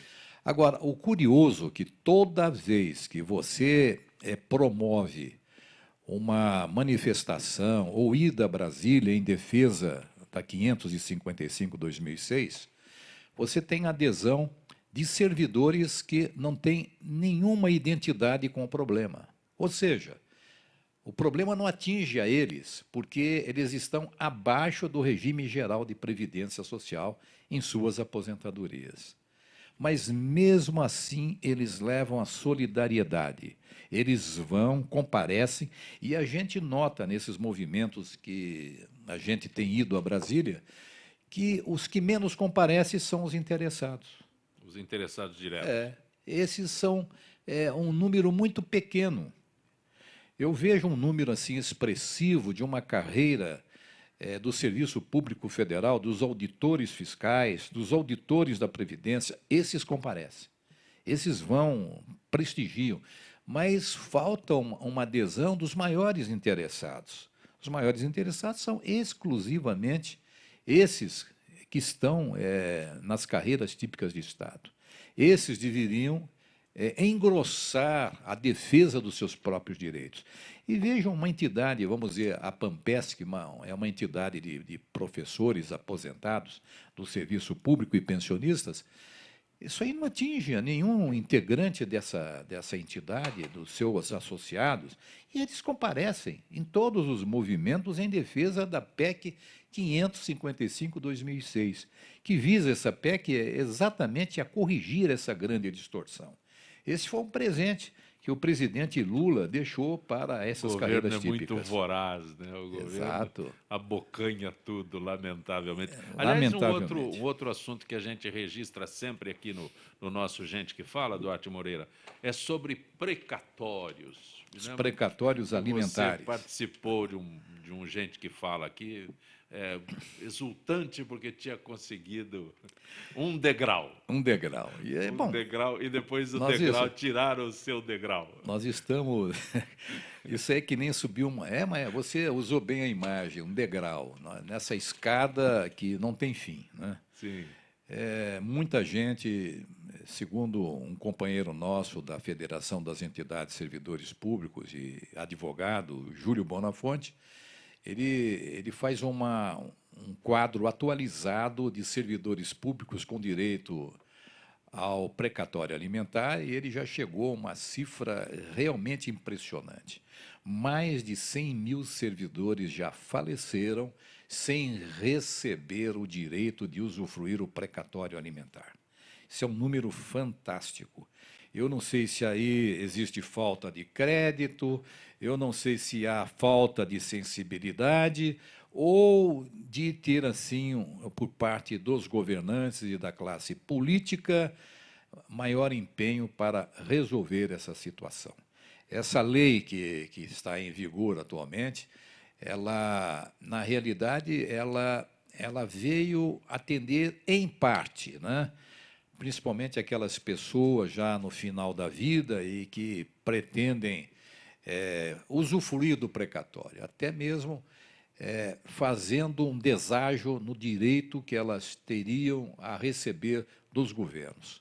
Speaker 2: Agora, o curioso é que toda vez que você promove uma manifestação ou ida a Brasília em defesa da 555/2006, você tem adesão de servidores que não têm nenhuma identidade com o problema. Ou seja, o problema não atinge a eles, porque eles estão abaixo do regime geral de previdência social em suas aposentadorias. Mas, mesmo assim, eles levam a solidariedade. Eles vão, comparecem, e a gente nota nesses movimentos que a gente tem ido a Brasília, que os que menos comparecem são os interessados.
Speaker 1: Os interessados diretos.
Speaker 2: Esses são um número muito pequeno. Eu vejo um número assim expressivo de uma carreira do Serviço Público Federal, dos auditores fiscais, dos auditores da Previdência, esses comparecem. Esses vão, prestigiam, mas falta uma adesão dos maiores interessados. Os maiores interessados são exclusivamente esses que estão nas carreiras típicas de Estado. Esses deveriam engrossar a defesa dos seus próprios direitos. E vejam uma entidade, vamos dizer, a Pampesc, é uma entidade de professores aposentados do serviço público e pensionistas. Isso aí não atinge a nenhum integrante dessa entidade, dos seus associados, e eles comparecem em todos os movimentos em defesa da PEC 555/2006, que visa essa PEC exatamente a corrigir essa grande distorção. Esse foi um presente que o presidente Lula deixou para essas carreiras típicas.
Speaker 1: O governo é muito voraz, né? O governo
Speaker 2: Exato.
Speaker 1: abocanha tudo, lamentavelmente. Aliás,
Speaker 2: lamentavelmente.
Speaker 1: Um outro assunto que a gente registra sempre aqui no nosso Gente que Fala, Duarte Moreira, é sobre precatórios.
Speaker 2: Os precatórios alimentares.
Speaker 1: Você participou de um Gente que Fala aqui, exultante porque tinha conseguido um degrau.
Speaker 2: Um degrau. E
Speaker 1: degrau, e depois degrau, tiraram o seu degrau.
Speaker 2: Nós estamos... Isso é que nem subir uma... mas você usou bem a imagem, um degrau, nessa escada que não tem fim, né?
Speaker 1: Sim.
Speaker 2: Muita gente, segundo um companheiro nosso da Federação das Entidades Servidores Públicos e advogado, Júlio Bonafonte, ele faz um quadro atualizado de servidores públicos com direito ao precatório alimentar, e ele já chegou a uma cifra realmente impressionante. Mais de 100 mil servidores já faleceram sem receber o direito de usufruir o precatório alimentar. Isso é um número fantástico. Eu não sei se aí existe falta de crédito, eu não sei se há falta de sensibilidade ou de ter, assim, por parte dos governantes e da classe política, maior empenho para resolver essa situação. Essa lei que está em vigor atualmente, ela, na realidade, ela veio atender em parte, né? Principalmente aquelas pessoas já no final da vida e que pretendem usufruir do precatório. Até mesmo fazendo um deságio no direito que elas teriam a receber dos governos.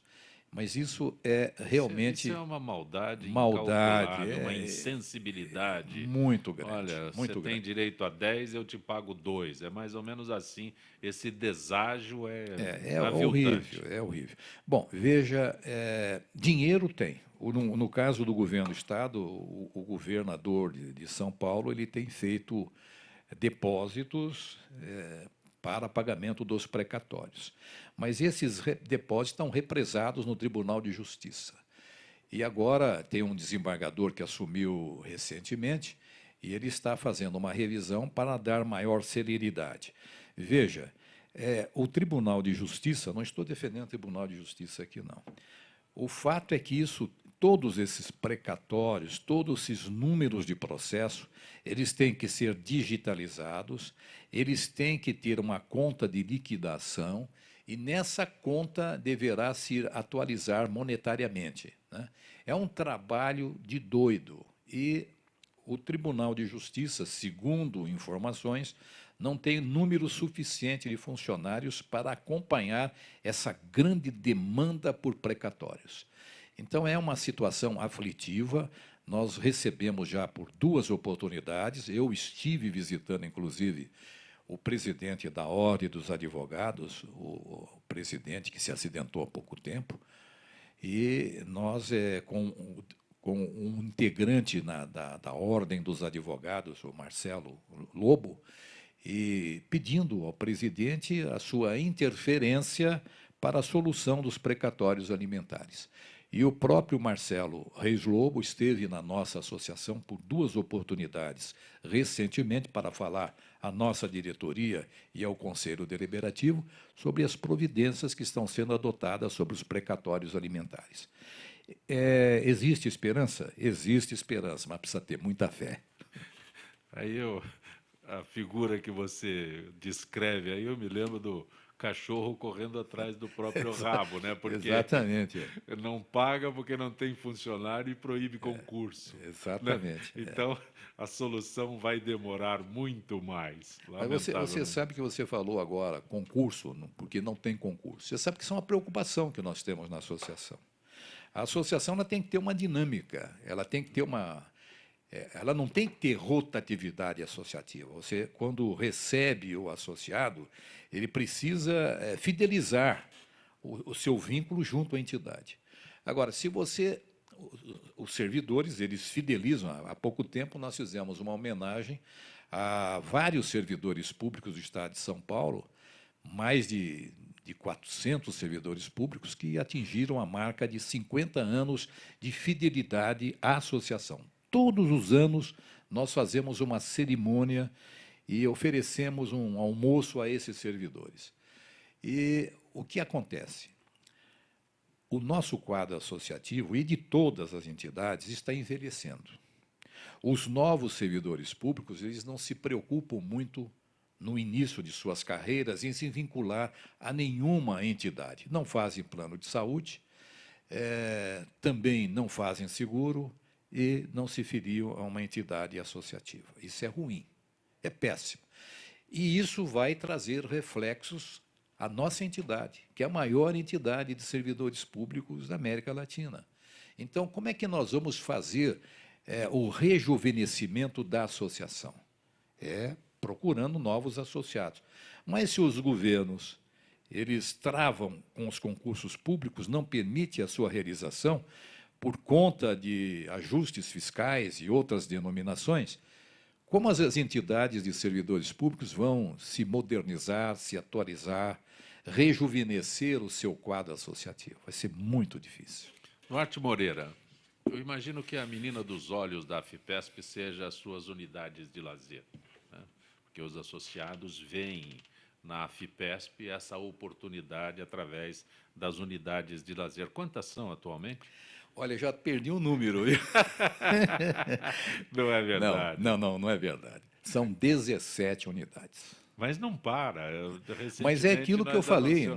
Speaker 2: Mas isso é realmente...
Speaker 1: Isso é uma maldade
Speaker 2: maldade,
Speaker 1: incalculável, uma insensibilidade.
Speaker 2: Muito grande.
Speaker 1: Olha,
Speaker 2: muito
Speaker 1: você
Speaker 2: grande.
Speaker 1: tem direito a 10, eu te pago 2. É mais ou menos assim. Esse deságio
Speaker 2: É
Speaker 1: aviltante.
Speaker 2: horrível, é horrível. Bom, veja, dinheiro tem. No caso do governo do Estado, o governador de São Paulo ele tem feito depósitos para pagamento dos precatórios. Mas esses depósitos estão represados no Tribunal de Justiça. E agora tem um desembargador que assumiu recentemente e ele está fazendo uma revisão para dar maior celeridade. Veja, o Tribunal de Justiça, não estou defendendo o Tribunal de Justiça aqui, não. O fato é que todos esses precatórios, todos esses números de processo, eles têm que ser digitalizados, eles têm que ter uma conta de liquidação e nessa conta deverá se atualizar monetariamente, né? É um trabalho de doido e o Tribunal de Justiça, segundo informações, não tem número suficiente de funcionários para acompanhar essa grande demanda por precatórios. Então, é uma situação aflitiva. Nós recebemos já por 2 oportunidades. Eu estive visitando, inclusive, o presidente da Ordem dos Advogados, o presidente que se acidentou há pouco tempo, e nós, com um integrante da Ordem dos Advogados, o Marcelo Lobo, e pedindo ao presidente a sua interferência para a solução dos precatórios alimentares. E o próprio Marcelo Reis Lobo esteve na nossa associação por 2 oportunidades recentemente para falar à nossa diretoria e ao Conselho Deliberativo sobre as providências que estão sendo adotadas sobre os precatórios alimentares. Existe esperança? Existe esperança, mas precisa ter muita fé.
Speaker 1: Aí a figura que você descreve aí, eu me lembro do cachorro correndo atrás do próprio rabo, né? Porque
Speaker 2: exatamente.
Speaker 1: Não paga porque não tem funcionário e proíbe concurso.
Speaker 2: Exatamente.
Speaker 1: Né? Então, a solução vai demorar muito mais.
Speaker 2: Mas você sabe que você falou agora, concurso, porque não tem concurso. Você sabe que isso é uma preocupação que nós temos na associação. A associação ela tem que ter uma dinâmica, ela tem que ter ela não tem que ter rotatividade associativa. Você, quando recebe o associado, ele precisa fidelizar o seu vínculo junto à entidade. Agora, se você... Os servidores, eles fidelizam. Há pouco tempo, nós fizemos uma homenagem a vários servidores públicos do Estado de São Paulo, mais de 400 servidores públicos que atingiram a marca de 50 anos de fidelidade à associação. Todos os anos, nós fazemos uma cerimônia e oferecemos um almoço a esses servidores. E o que acontece? O nosso quadro associativo e de todas as entidades está envelhecendo. Os novos servidores públicos eles não se preocupam muito no início de suas carreiras em se vincular a nenhuma entidade. Não fazem plano de saúde, também não fazem seguro, e não se filiam a uma entidade associativa. Isso é ruim, é péssimo. E isso vai trazer reflexos à nossa entidade, que é a maior entidade de servidores públicos da América Latina. Então, como é que nós vamos fazer o rejuvenescimento da associação? Procurando novos associados. Mas se os governos eles travam com os concursos públicos, não permite a sua realização, por conta de ajustes fiscais e outras denominações, como as entidades de servidores públicos vão se modernizar, se atualizar, rejuvenescer o seu quadro associativo? Vai ser muito difícil.
Speaker 1: Duarte Moreira, eu imagino que a menina dos olhos da AFIPESP seja as suas unidades de lazer, né? Porque os associados veem na AFIPESP essa oportunidade através das unidades de lazer. Quantas são atualmente?
Speaker 2: Olha, já perdi o número.
Speaker 1: Não é verdade.
Speaker 2: Não é verdade. São 17 unidades.
Speaker 1: Mas não para.
Speaker 2: Mas é aquilo que eu falei.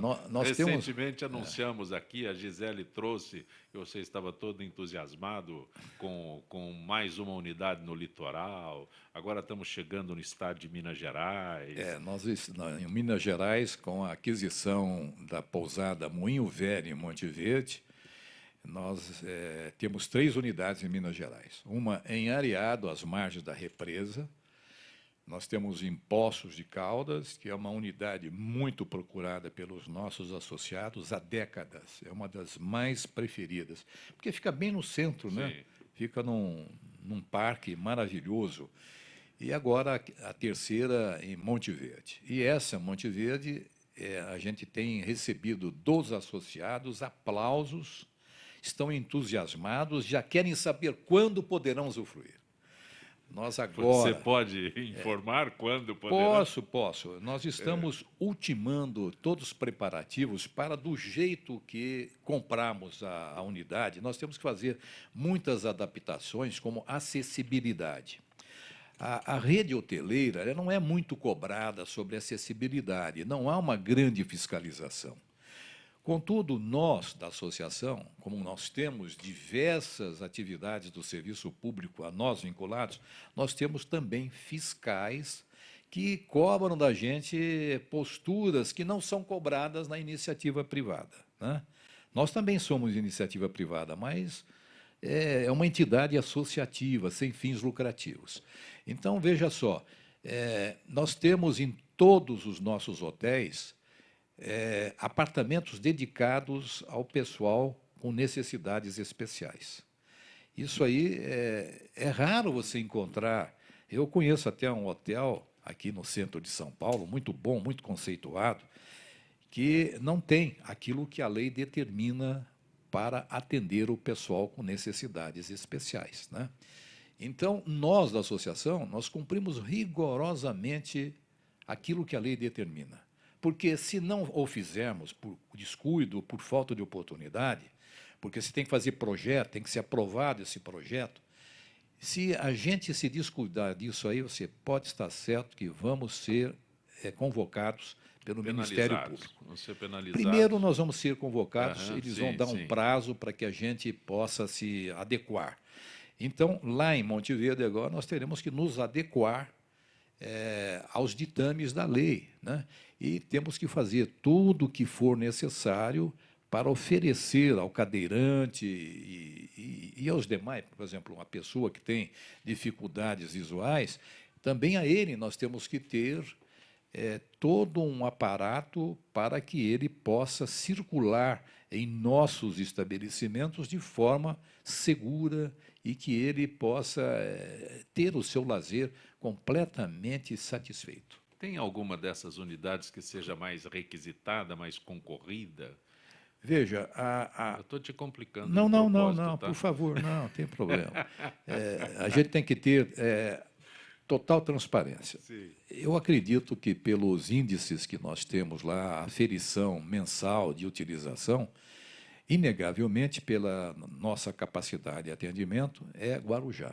Speaker 1: Recentemente anunciamos aqui, a Gisele trouxe, que você estava todo entusiasmado com mais uma unidade no litoral. Agora estamos chegando no estado de Minas Gerais.
Speaker 2: Em Minas Gerais, com a aquisição da pousada Moinho Velho, em Monte Verde, nós temos 3 unidades em Minas Gerais. Uma em Areado, às margens da represa. Nós temos em Poços de Caldas, que é uma unidade muito procurada pelos nossos associados há décadas. É uma das mais preferidas, porque fica bem no centro, né? Fica num parque maravilhoso. E agora a terceira em Monte Verde. E essa, Monte Verde, a gente tem recebido dos associados aplausos, estão entusiasmados, já querem saber quando poderão usufruir. Nós agora...
Speaker 1: Você pode informar quando poderá?
Speaker 2: Posso. Nós estamos ultimando todos os preparativos para, do jeito que compramos a unidade, nós temos que fazer muitas adaptações, como acessibilidade. A rede hoteleira ela não é muito cobrada sobre acessibilidade, não há uma grande fiscalização. Contudo, nós, da associação, como nós temos diversas atividades do serviço público a nós vinculados, nós temos também fiscais que cobram da gente posturas que não são cobradas na iniciativa privada, né? Nós também somos iniciativa privada, mas é uma entidade associativa, sem fins lucrativos. Então, veja só, nós temos em todos os nossos hotéis apartamentos dedicados ao pessoal com necessidades especiais. Isso aí é raro você encontrar. Eu conheço até um hotel aqui no centro de São Paulo, muito bom, muito conceituado, que não tem aquilo que a lei determina para atender o pessoal com necessidades especiais, né? Então, nós, da associação, nós cumprimos rigorosamente aquilo que a lei determina. Porque, se não o fizermos por descuido, por falta de oportunidade, porque você tem que fazer projeto, tem que ser aprovado esse projeto, se a gente se descuidar disso aí, você pode estar certo que vamos ser convocados pelo Ministério Público.
Speaker 1: Vão ser penalizados.
Speaker 2: Primeiro, nós vamos ser convocados, eles vão dar um prazo para que a gente possa se adequar. Então, lá em Monte Verde, agora, nós teremos que nos adequar aos ditames da lei, né? E temos que fazer tudo o que for necessário para oferecer ao cadeirante e aos demais, por exemplo, uma pessoa que tem dificuldades visuais, também a ele nós temos que ter todo um aparato para que ele possa circular em nossos estabelecimentos de forma segura e que ele possa ter o seu lazer completamente satisfeito.
Speaker 1: Tem alguma dessas unidades que seja mais requisitada, mais concorrida?
Speaker 2: Veja,
Speaker 1: eu estou te complicando.
Speaker 2: Não,
Speaker 1: tá?
Speaker 2: por favor, não tem problema. A gente tem que ter total transparência.
Speaker 1: Sim.
Speaker 2: Eu acredito que, pelos índices que nós temos lá, a aferição mensal de utilização, inegavelmente, pela nossa capacidade de atendimento, é Guarujá.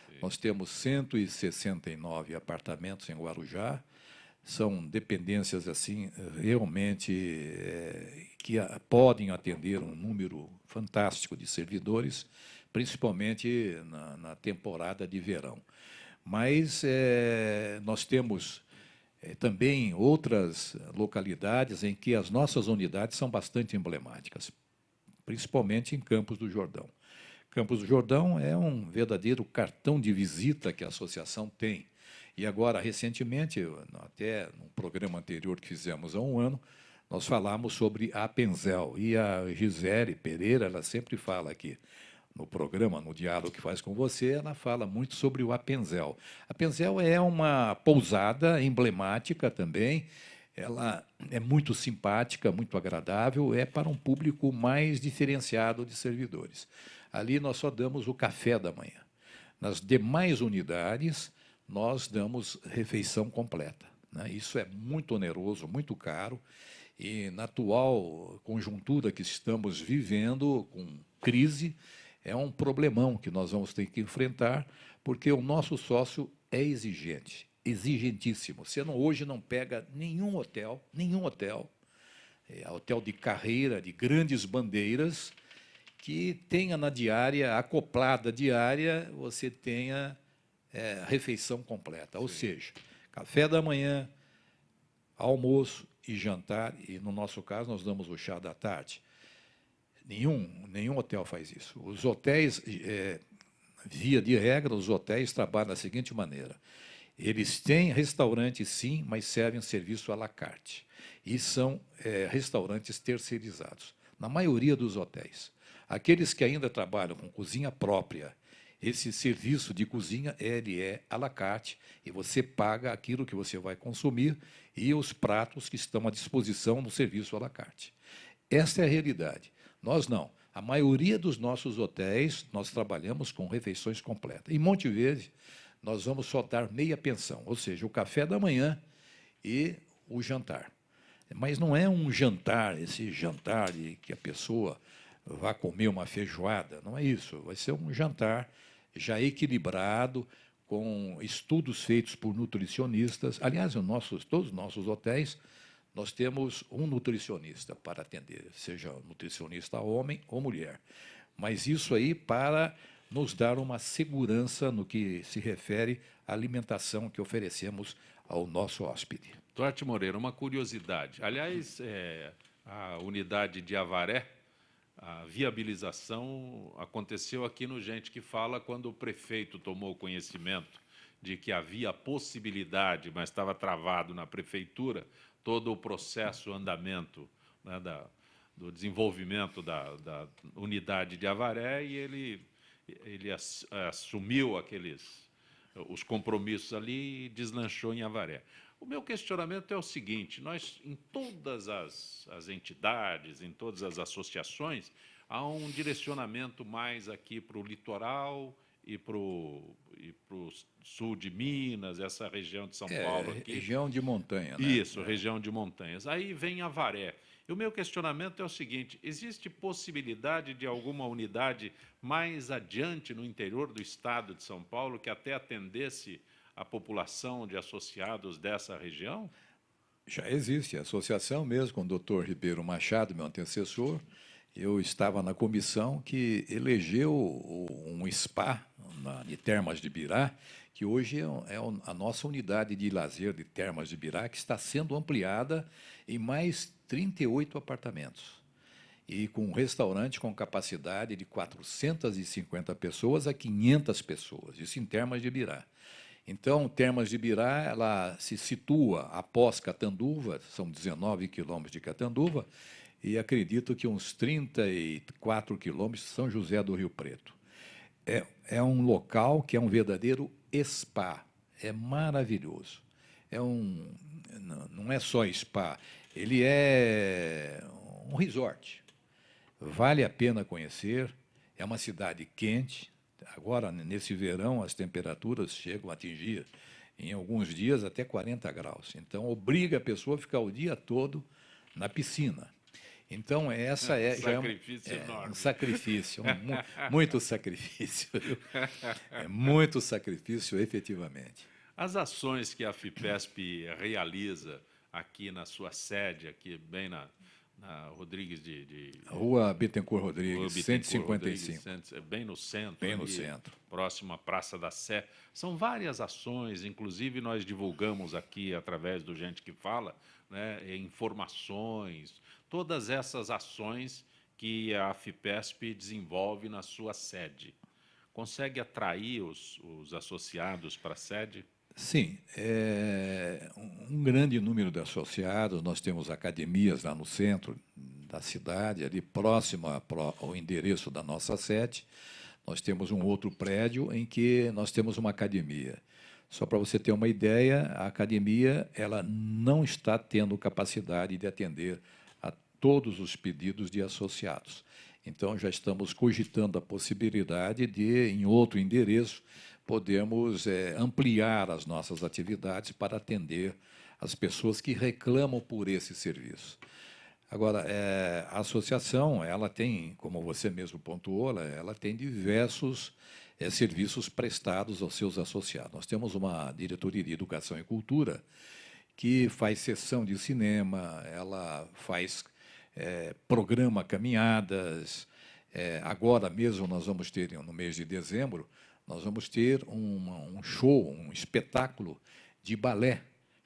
Speaker 2: Sim. Nós temos 169 apartamentos em Guarujá, são dependências assim realmente que podem atender um número fantástico de servidores, principalmente na temporada de verão. Mas nós temos também outras localidades em que as nossas unidades são bastante emblemáticas, principalmente em Campos do Jordão. Campos do Jordão é um verdadeiro cartão de visita que a associação tem. E agora, recentemente, até no programa anterior que fizemos há um ano, nós falamos sobre a Apenzel. E a Gisele Pereira, ela sempre fala aqui no programa, no diálogo que faz com você, ela fala muito sobre o Apenzel. A Apenzel é uma pousada emblemática também, ela é muito simpática, muito agradável, é para um público mais diferenciado de servidores. Ali nós só damos o café da manhã. Nas demais unidades, nós damos refeição completa, né? Isso é muito oneroso, muito caro, e na atual conjuntura que estamos vivendo, com crise, é um problemão que nós vamos ter que enfrentar, porque o nosso sócio é exigente. exigentíssimo. Você hoje não pega nenhum hotel, hotel de carreira, de grandes bandeiras, que tenha na diária, acoplada diária, você tenha refeição completa. Ou seja, café da manhã, almoço e jantar, e no nosso caso nós damos o chá da tarde. Nenhum hotel faz isso. Os hotéis, via de regra, os hotéis trabalham da seguinte maneira: eles têm restaurantes, sim, mas servem serviço à la carte. E são restaurantes terceirizados. Na maioria dos hotéis. Aqueles que ainda trabalham com cozinha própria, esse serviço de cozinha ele é à la carte, e você paga aquilo que você vai consumir e os pratos que estão à disposição no serviço à la carte. Essa é a realidade. Nós não. A maioria dos nossos hotéis, nós trabalhamos com refeições completas. Em Monte Verde, nós vamos só dar meia pensão, ou seja, o café da manhã e o jantar. Mas não é um jantar, esse jantar de que a pessoa vá comer uma feijoada, não é isso. Vai ser um jantar já equilibrado, com estudos feitos por nutricionistas. Aliás, todos os nossos hotéis, nós temos um nutricionista para atender, seja nutricionista homem ou mulher. Mas isso aí para nos dar uma segurança no que se refere à alimentação que oferecemos ao nosso hóspede.
Speaker 1: Duarte Moreira, uma curiosidade. Aliás, a unidade de Avaré, a viabilização aconteceu aqui no Gente que Fala, quando o prefeito tomou conhecimento de que havia possibilidade, mas estava travado na prefeitura, todo o processo, o andamento, né, do desenvolvimento da unidade de Avaré, e ele assumiu os compromissos ali e deslanchou em Avaré. O meu questionamento é o seguinte: nós, em todas as entidades, em todas as associações, há um direcionamento mais aqui para o litoral e para o sul de Minas, essa região de São Paulo aqui.
Speaker 2: Região de montanha, né?
Speaker 1: Isso, região de montanhas. Aí vem Avaré. E o meu questionamento é o seguinte: existe possibilidade de alguma unidade mais adiante no interior do estado de São Paulo que até atendesse a população de associados dessa região?
Speaker 2: Já existe a associação mesmo, com o doutor Ribeiro Machado, meu antecessor. Eu estava na comissão que elegeu um spa de Termas de Birá, que hoje é a nossa unidade de lazer de Termas de Birá, que está sendo ampliada em mais 38 apartamentos. E com um restaurante com capacidade de 450 pessoas a 500 pessoas, isso em Termas de Birá. Então, Termas de Birá, ela se situa após Catanduva, são 19 quilômetros de Catanduva, e acredito que uns 34 quilômetros de São José do Rio Preto. É um local que é um verdadeiro spa, é maravilhoso. Não é só spa, ele é um resort. Vale a pena conhecer, é uma cidade quente. Agora, nesse verão, as temperaturas chegam a atingir, em alguns dias, até 40 graus. Então, obriga a pessoa a ficar o dia todo na piscina. Então, essa
Speaker 1: sacrifício enorme.
Speaker 2: Um sacrifício, muito sacrifício. É muito sacrifício, efetivamente.
Speaker 1: As ações que a FIPESP realiza aqui na sua sede, aqui bem na Rodrigues
Speaker 2: Rua Bittencourt Rodrigues,
Speaker 1: Rua
Speaker 2: 155.
Speaker 1: Rodrigues, bem no centro.
Speaker 2: Bem no
Speaker 1: ali,
Speaker 2: centro.
Speaker 1: Próximo à Praça da Sé. São várias ações, inclusive nós divulgamos aqui, através do Gente que Fala, né, informações, todas essas ações que a FIPESP desenvolve na sua sede. Consegue atrair os associados para a sede?
Speaker 2: Sim, um grande número de associados. Nós temos academias lá no centro da cidade, ali próximo ao endereço da nossa sede. Nós temos um outro prédio em que nós temos uma academia. Só para você ter uma ideia, a academia ela não está tendo capacidade de atender a todos os pedidos de associados. Então, já estamos cogitando a possibilidade de, em outro endereço, podermos ampliar as nossas atividades para atender as pessoas que reclamam por esse serviço. Agora, a associação, ela tem, como você mesmo pontuou, ela tem diversos serviços prestados aos seus associados. Nós temos uma diretoria de Educação e Cultura que faz sessão de cinema, ela faz programa caminhadas. Agora mesmo nós vamos ter, no mês de dezembro, nós vamos ter um show, um espetáculo de balé,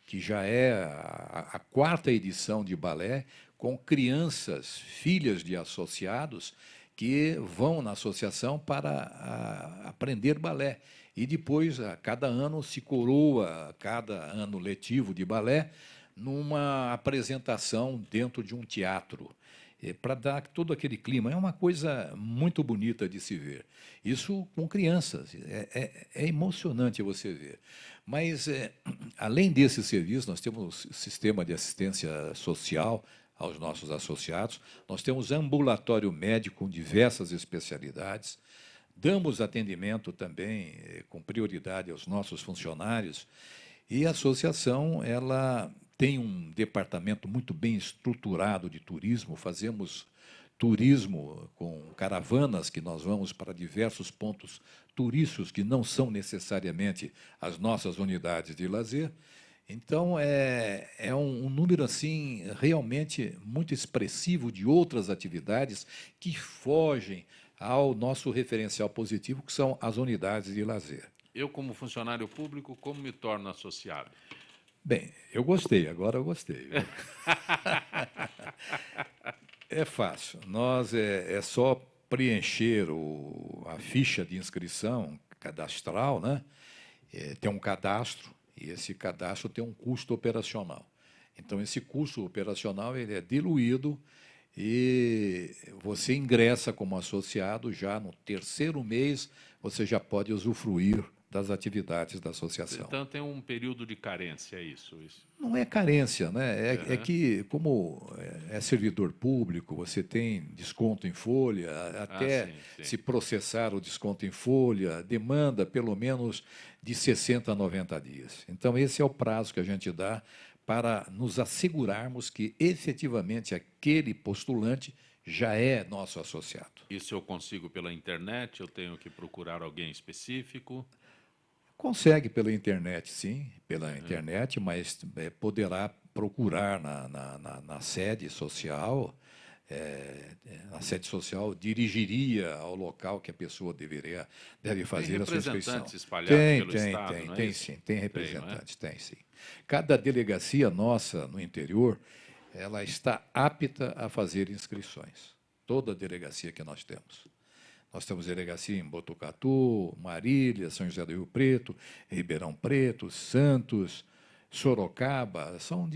Speaker 2: que já é a quarta edição de balé, com crianças, filhas de associados, que vão na associação para aprender balé. E depois, a cada ano, se coroa, cada ano letivo de balé, numa apresentação dentro de um teatro, para dar todo aquele clima. É uma coisa muito bonita de se ver. Isso com crianças. É emocionante você ver. Mas, além desse serviço, nós temos o sistema de assistência social aos nossos associados, nós temos ambulatório médico com diversas especialidades, damos atendimento também com prioridade aos nossos funcionários, e a associação ela tem um departamento muito bem estruturado de turismo, fazemos turismo com caravanas que nós vamos para diversos pontos turísticos que não são necessariamente as nossas unidades de lazer. Então, é um número assim realmente muito expressivo de outras atividades que fogem ao nosso referencial positivo, que são as unidades de lazer.
Speaker 1: Eu, como funcionário público, como me torno associado?
Speaker 2: Bem, agora eu gostei. É fácil. Nós é só preencher a ficha de inscrição cadastral, né? Tem um cadastro, e esse cadastro tem um custo operacional. Então, esse custo operacional ele é diluído e você ingressa como associado, já no terceiro mês você já pode usufruir das atividades da associação.
Speaker 1: Então, tem um período de carência, é isso?
Speaker 2: Não é carência, né? É que, como é servidor público, você tem desconto em folha, até
Speaker 1: sim.
Speaker 2: se processar o desconto em folha, demanda pelo menos de 60 a 90 dias. Então, esse é o prazo que a gente dá para nos assegurarmos que, efetivamente, aquele postulante já é nosso associado.
Speaker 1: Isso eu consigo pela internet? Eu tenho que procurar alguém específico?
Speaker 2: Consegue pela internet, sim, pela internet, mas poderá procurar na sede social. A sede social dirigiria ao local que a pessoa deve fazer a sua inscrição.
Speaker 1: Tem representantes espalhados pelo Estado, não é
Speaker 2: tem
Speaker 1: isso?
Speaker 2: sim, tem representantes, tem sim. Cada delegacia nossa no interior, ela está apta a fazer inscrições. Toda delegacia que nós temos. Nós temos delegacia em Botucatu, Marília, São José do Rio Preto, Ribeirão Preto, Santos, Sorocaba. São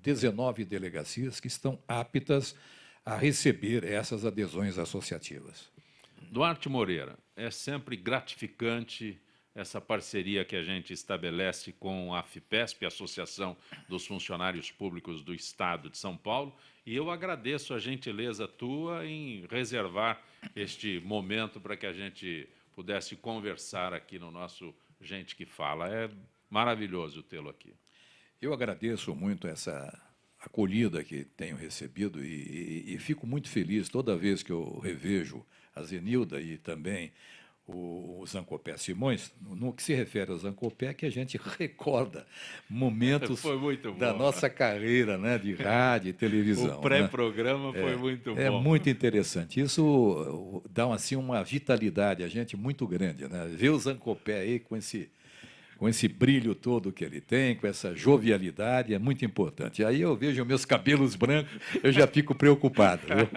Speaker 2: 19 delegacias que estão aptas a receber essas adesões associativas.
Speaker 1: Duarte Moreira, é sempre gratificante essa parceria que a gente estabelece com a AFPESP, Associação dos Funcionários Públicos do Estado de São Paulo, e eu agradeço a gentileza tua em reservar este momento para que a gente pudesse conversar aqui no nosso Gente que Fala. É maravilhoso tê-lo aqui.
Speaker 2: Eu agradeço muito essa acolhida que tenho recebido e fico muito feliz toda vez que eu revejo a Zenilda e também o Zancopé Simões. No que se refere ao Zancopé, que a gente recorda momentos da nossa carreira, né, de rádio e televisão.
Speaker 1: O pré-programa foi muito bom.
Speaker 2: É muito interessante. Isso dá assim, uma vitalidade a gente muito grande, né? Ver o Zancopé aí com esse brilho todo que ele tem, com essa jovialidade, é muito importante. E aí eu vejo meus cabelos brancos, eu já fico preocupado. Viu?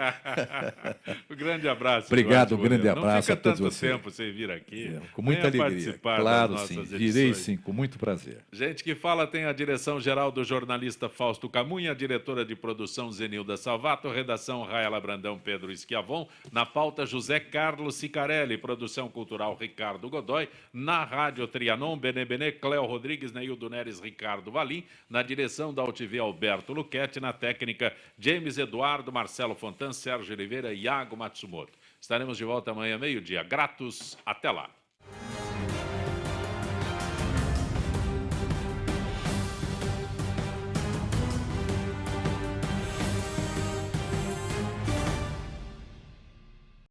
Speaker 1: Um grande abraço.
Speaker 2: Obrigado, um grande abraço a todos vocês.
Speaker 1: Não fica tanto tempo sem vir aqui.
Speaker 2: Com muita alegria. Claro, sim. Virei, sim, com muito prazer.
Speaker 1: Gente que Fala tem a direção-geral do jornalista Fausto Camunha, a diretora de produção Zenilda Salvato, redação Raela Brandão, Pedro Schiavon, na pauta José Carlos Sicarelli, produção cultural Ricardo Godoy, na rádio Trianon, Benebené, Cléo Rodrigues, Neildo Neres, Ricardo Valim, na direção da UTV Alberto Luquete, na técnica James Eduardo, Marcelo Fontan, Sérgio Oliveira e Iago Matsumoto. Estaremos de volta amanhã, meio-dia. Gratos, até lá.